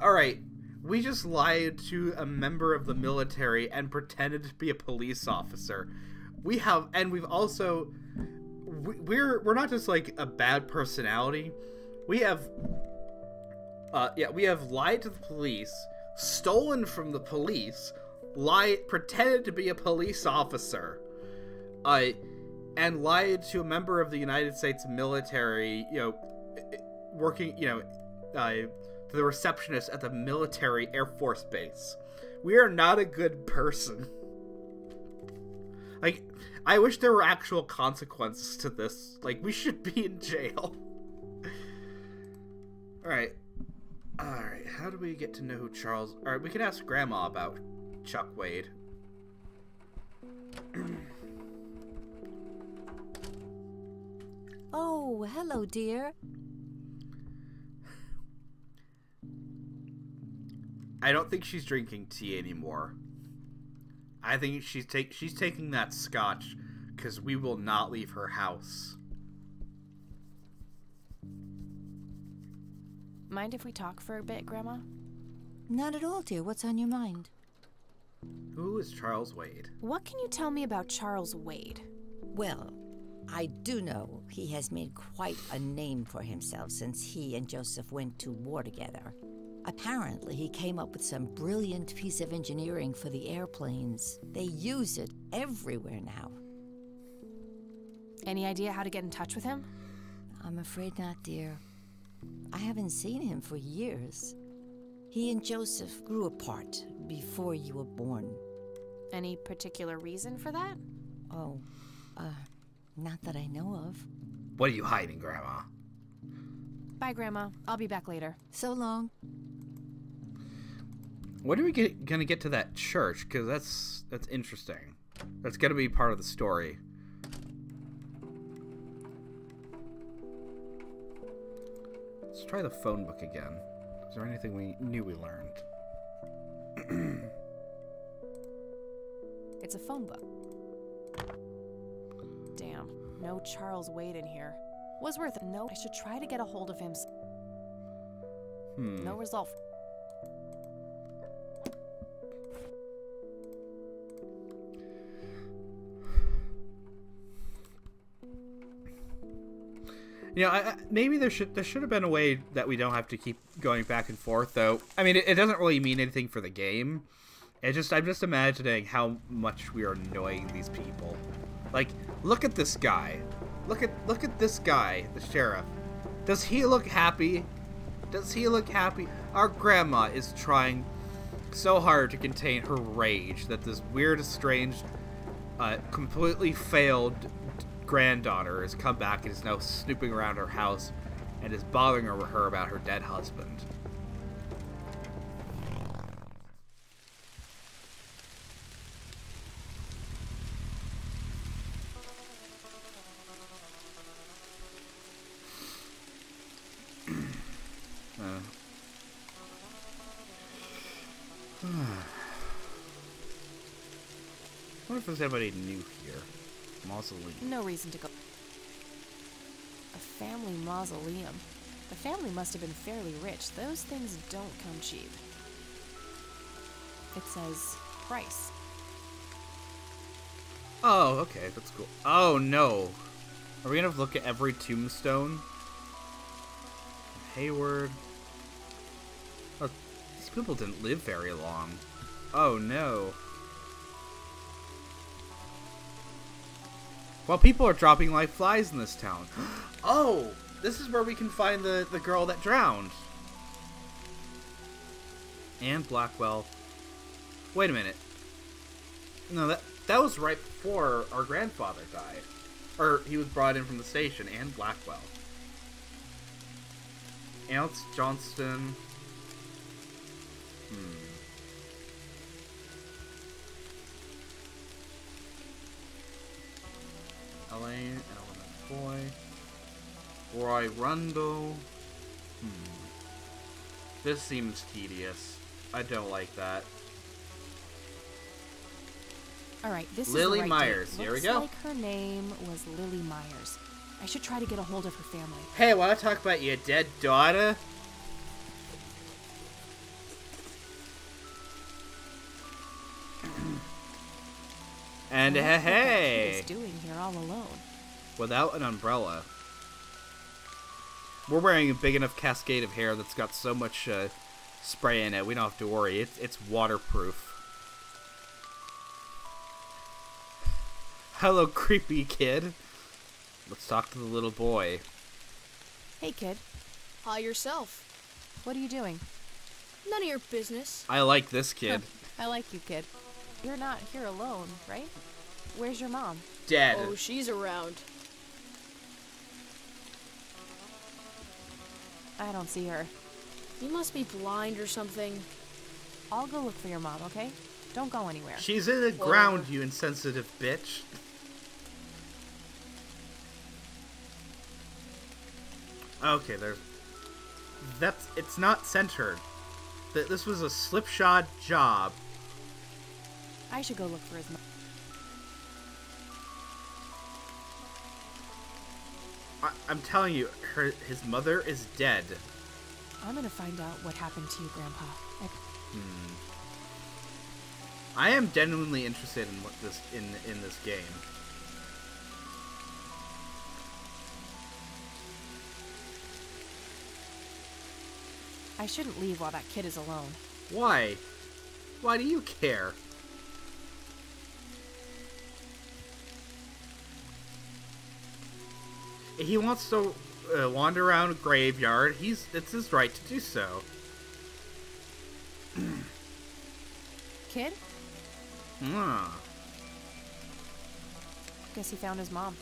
All right. We just lied to a member of the military and pretended to be a police officer. We have, and we've also, we're not just like a bad personality. We have lied to the police, stolen from the police, pretended to be a police officer, and lied to a member of the United States military, working, the receptionist at the military Air Force base. We are not a good person. Like, I wish there were actual consequences to this. Like, we should be in jail. Alright. Alright, how do we get to know who Charles... Alright, we can ask Grandma about Chuck Wade. Oh, hello, dear. I don't think she's drinking tea anymore. I think she's taking that scotch because we will not leave her house. Mind if we talk for a bit, Grandma? Not at all, dear. What's on your mind? Who is Charles Wade? What can you tell me about Charles Wade? Well, I do know he has made quite a name for himself since he and Joseph went to war together. Apparently, he came up with some brilliant piece of engineering for the airplanes. They use it everywhere now. Any idea how to get in touch with him? I'm afraid not, dear. I haven't seen him for years. He and Joseph grew apart before you were born. Any particular reason for that? Oh, not that I know of. What are you hiding, Grandma? Bye, Grandma. I'll be back later. So long. When are we gonna get to that church? Because that's interesting. That's gonna be part of the story. Let's try the phone book again. Is there anything we learned? It's a phone book. Damn, no Charles Wade in here. Was worth a note. I should try to get a hold of him. No result. You know, maybe there should have been a way that we don't have to keep going back and forth, though. I mean, it doesn't really mean anything for the game. I'm just imagining how much we are annoying these people. Like, look at this guy. Look at this guy, the sheriff. Does he look happy? Does he look happy? Our grandma is trying so hard to contain her rage that this weird, estranged, completely failed granddaughter has come back and is now snooping around her house and is bothering her about her dead husband. I wonder if there's anybody new here. Mausoleum. No reason to go. A family mausoleum. The family must have been fairly rich. Those things don't come cheap. It says price. Oh, okay, that's cool. Oh no. Are we gonna look at every tombstone? Hayward. Oh, these people didn't live very long. Oh no. Well, people are dropping like flies in this town. Oh, this is where we can find the girl that drowned. And Blackwell. Wait a minute. No, that was right before our grandfather died. Or he was brought in from the station, and Blackwell. Alex Johnston. Elaine, Element Boy. Roy Rundle. This seems tedious. I don't like that. Alright, this Lily is the right Myers. date. Here we Looks go. like her name was Lily Myers. I should try to get a hold of her family. Hey, wanna talk about your dead daughter? And Well, that's what that hey, kid is doing here all alone. without an umbrella. We're wearing a big enough cascade of hair that's got so much spray in it. We don't have to worry. It's waterproof. Hello, creepy kid. Let's talk to the little boy. Hey, kid. Hi yourself. What are you doing? None of your business. I like this kid. I like you, kid. You're not here alone, right? Where's your mom? Dead. Oh, she's around. I don't see her. You must be blind or something. I'll go look for your mom, okay? Don't go anywhere. She's in the ground, you insensitive bitch. Okay, it's not centered. This was a slipshod job. I should go look for his mom. I'm telling you, his mother is dead. I'm gonna find out what happened to you, Grandpa. I am genuinely interested in what in this game. I shouldn't leave while that kid is alone. Why? Why do you care? He wants to wander around a graveyard. It's his right to do so. Kid? Guess he found his mom.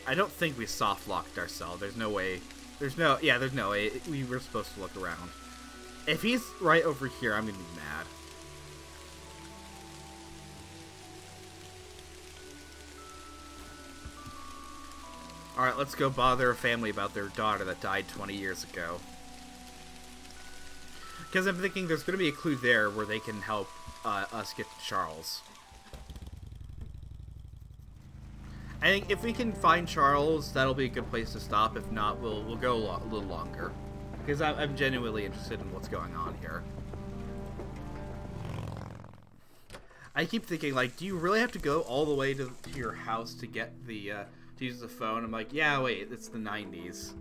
I don't think we soft locked ourselves. There's no way. There's no way. We were supposed to look around. If he's right over here, I'm gonna be mad. Alright, let's go bother a family about their daughter that died 20 years ago. Because I'm thinking there's going to be a clue there where they can help us get to Charles. I think if we can find Charles, that'll be a good place to stop. If not, we'll go a little longer. Because I'm genuinely interested in what's going on here. I keep thinking, like, do you really have to go all the way to your house to get the... to use the phone? I'm like, yeah, wait, it's the 90s.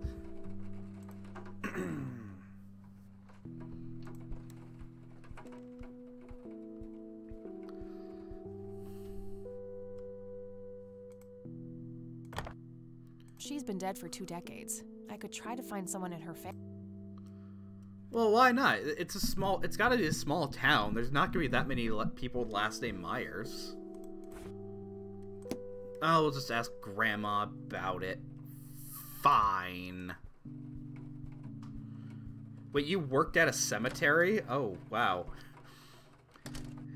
She's been dead for 2 decades. I could try to find someone in her family. Well, why not? It's gotta be a small town. There's not gonna be that many people with the last name Myers. Oh, we'll just ask Grandma about it. Fine. Wait, you worked at a cemetery? Oh, wow.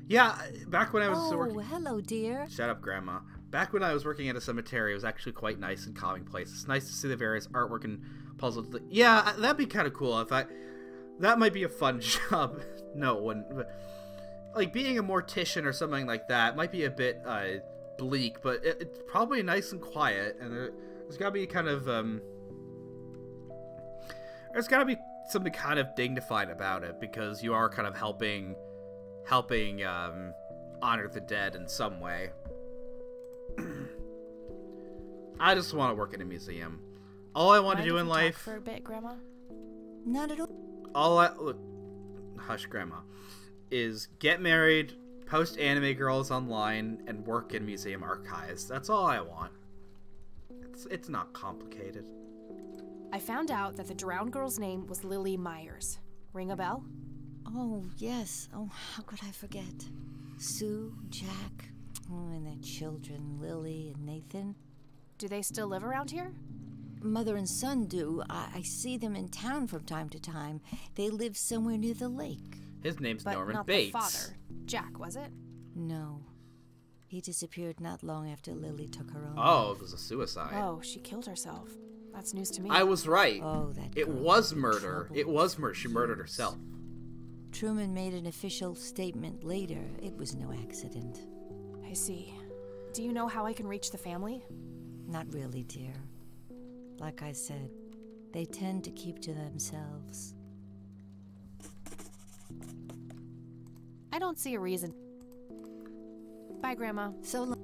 Yeah, back when I was hello, dear. Shut up, Grandma. Back when I was working at a cemetery, it was actually quite nice and calming place. It's nice to see the various artwork and puzzles. Yeah, that'd be kind of cool. That might be a fun job. No, it wouldn't. But, like, being a mortician or something like that might be a bit bleak, but it's probably nice and quiet. And there's got to be kind of there's got to be something kind of dignified about it, because you are kind of helping honor the dead in some way. I just want to work in a museum. All I want to do in life. For a bit, Grandma. Not at all. Look, hush, Grandma, is get married, post anime girls online, and work in museum archives. That's all I want. It's not complicated. I found out that the drowned girl's name was Lily Myers. Ring a bell? Oh, yes. Oh, how could I forget? Sue, Jack, and their children, Lily and Nathan. Do they still live around here? Mother and son do. I see them in town from time to time. They live somewhere near the lake. His name's but Norman not Bates. The father. Jack, was it? No. He disappeared not long after Lily took her own Oh, life. it was a suicide. Oh, she killed herself. That's news to me. I was right. Oh, that It girl was was in murder. trouble It was for murder. She murdered herself. Truman made an official statement later. It was no accident. I see. Do you know how I can reach the family? Not really, dear. Like I said, they tend to keep to themselves. I don't see a reason. Bye, Grandma. So long.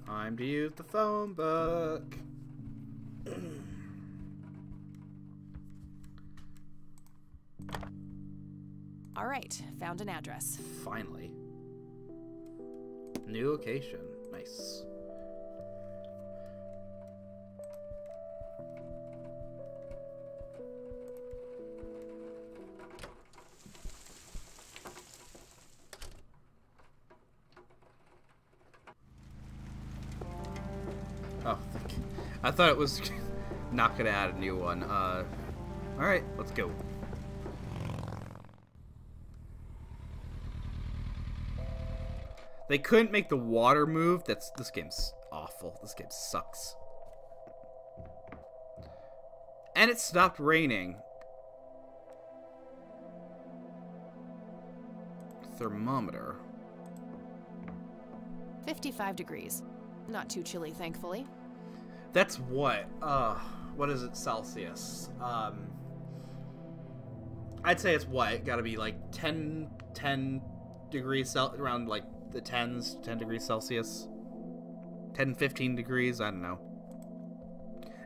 Time to use the phone book. All right, found an address. Finally. New location. Nice. Oh, I thought it was not gonna add a new one. Alright, let's go. They couldn't make the water move. This game's awful. This game sucks. And it stopped raining. Thermometer. 55 degrees. Not too chilly, thankfully. That's what is it, Celsius? I'd say it's what? Gotta be like 10 degrees around like the 10 degrees Celsius. 10, 15 degrees, I don't know.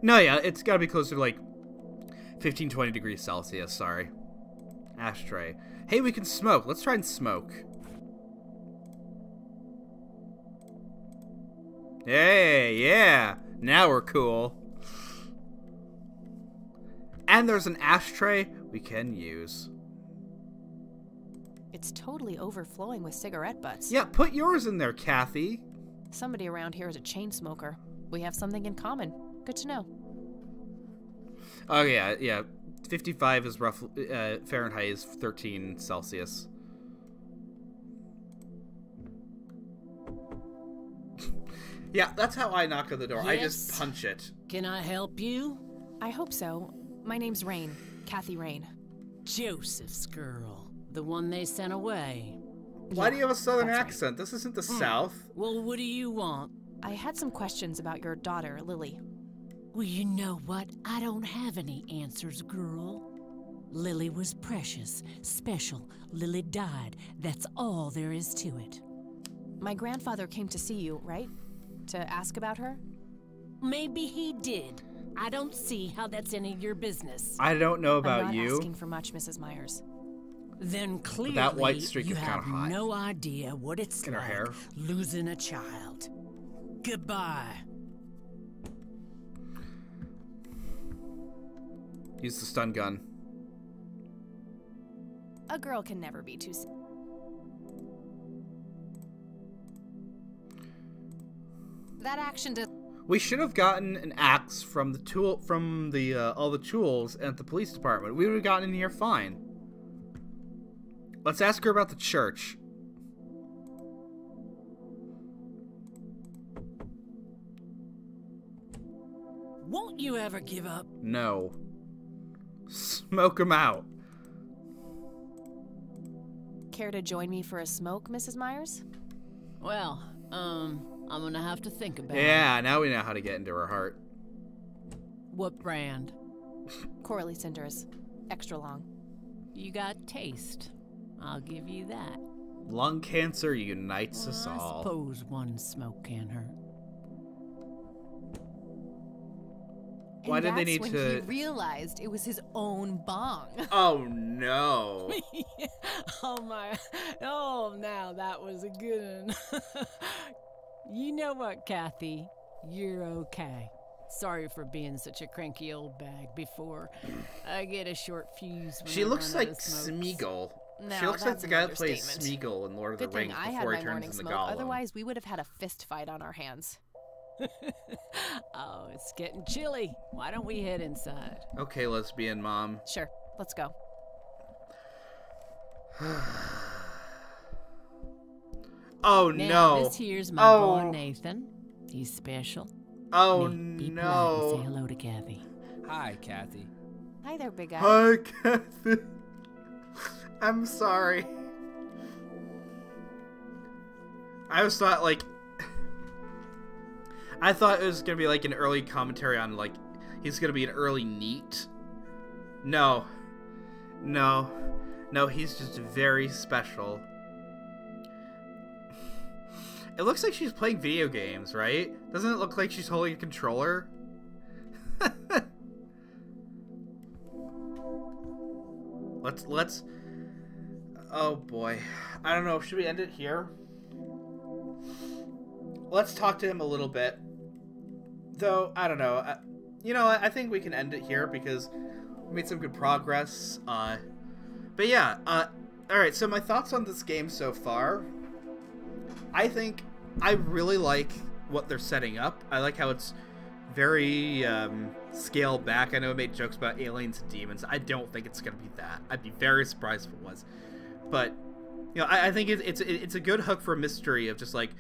No, yeah, it's gotta be closer to like 15, 20 degrees Celsius, sorry. Ashtray. Hey, we can smoke. Let's try and smoke. Hey, yeah. Now we're cool. And there's an ashtray we can use. It's totally overflowing with cigarette butts. Yeah, put yours in there, Kathy. Somebody around here is a chain smoker. We have something in common. Good to know. Oh, yeah. 55 is roughly, Fahrenheit is 13 Celsius. Yeah, that's how I knock on the door. Yes? I just punch it. Can I help you? I hope so. My name's Rain. Kathy Rain. Joseph's girl. The one they sent away. Why do you have a southern accent? This isn't the South. Well, what do you want? I had some questions about your daughter, Lily. Well, you know what? I don't have any answers, girl. Lily was precious, special. Lily died. That's all there is to it. My grandfather came to see you, right? To ask about her? Maybe he did. I don't see how that's any of your business. I don't know about I'm not you. asking for much, Mrs. Myers. Then clearly that white streak you is kinda have hot. no idea what it's In her like hair. losing a child. Goodbye. Use the stun gun. A girl can never be too... That action does... We should have gotten an axe from the all the tools at the police department. We would have gotten in here fine. Let's ask her about the church. Won't you ever give up? No. Smoke him out. Care to join me for a smoke, Mrs. Myers? Well, I'm gonna have to think about it. Yeah, now we know how to get into her heart. What brand? Corley cinders. Extra long. You got taste. I'll give you that. Lung cancer unites us I all. suppose one smoke can't hurt. Why did they that's need when to... he realized it was his own bong. Oh, no. Oh, my. Oh, now that was a good one. You know what, Kathy? You're okay. Sorry for being such a cranky old bag before. I get a short fuse when She I looks run out like of smokes. Smeagol. No, she looks like that's the guy an that plays understatement. Smeagol in Lord of Good the Rings thing I had before my he turns morning into smoke. Gollum. Otherwise, we would have had a fist fight on our hands. Oh, it's getting chilly. Why don't we head inside? Okay, lesbian mom. Sure, let's go. Oh, Now, no. This here's my boy Nathan. He's special. Oh, Nate, be polite no. and say hello to Kathy. Hi, Kathy. Hi there, big guy. Hi, Kathy. I'm sorry. I always thought, like... I thought it was gonna be, like, an early commentary on, like, he's gonna be an early NEET. No. No. No, he's just very special. It looks like she's playing video games, right? Doesn't it look like she's holding a controller? Let's... Oh, boy. I don't know. Should we end it here? Let's talk to him a little bit. Though, I don't know. You know, I think we can end it here because we made some good progress. But yeah, alright, so my thoughts on this game so far. I think I really like what they're setting up. I like how it's very scaled back. I know I made jokes about aliens and demons. I don't think it's going to be that. I'd be very surprised if it was. But, you know, I think it's a good hook for a mystery of just like,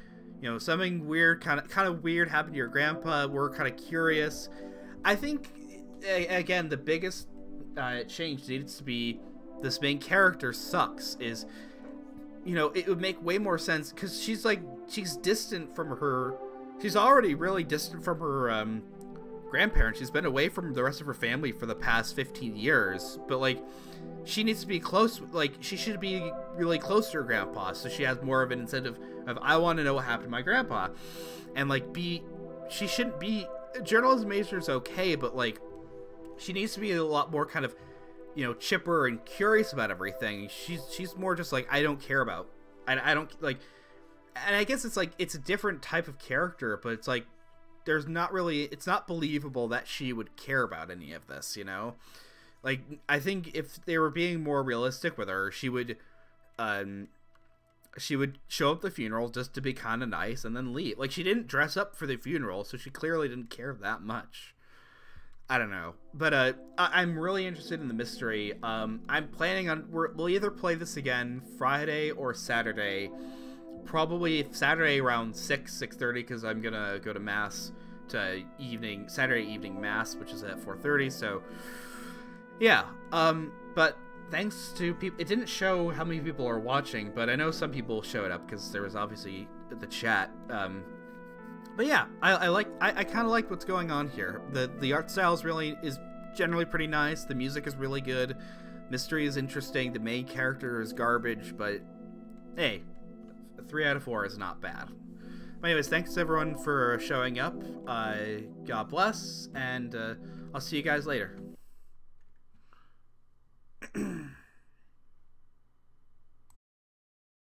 you know, something weird, kind of weird happened to your grandpa. We're kind of curious. I think, again, the biggest change needs to be this main character sucks. Is, you know, it would make way more sense because she's distant from her. She's already really distant from her grandparents. She's been away from the rest of her family for the past 15 years. But like, she needs to be close. Like, she should be really close to her grandpa, so she has more of an incentive of, I want to know what happened to my grandpa. And like, she shouldn't be, journalism major is okay, but like, she needs to be a lot more kind of, you know, chipper and curious about everything. She's more just like, I don't care about, I don't like, and I guess it's like, it's a different type of character, but it's like, there's not really, it's not believable that she would care about any of this, you know? Like, I think if they were being more realistic with her, she would show up at the funeral just to be kind of nice and then leave. Like, she didn't dress up for the funeral, so she clearly didn't care that much. I don't know. But I'm really interested in the mystery. I'm planning on, we'll either play this again Friday or Saturday. Probably Saturday around 6:30, because I'm going to go to Mass, to Saturday evening Mass, which is at 4:30, so... Yeah, but thanks to people, it didn't show how many people are watching, but I know some people showed up because there was obviously the chat. But yeah, I kind of like what's going on here. The art style is generally pretty nice. The music is really good. Mystery is interesting. The main character is garbage, but hey, 3 out of 4 is not bad. But anyways, thanks everyone for showing up. God bless, and I'll see you guys later.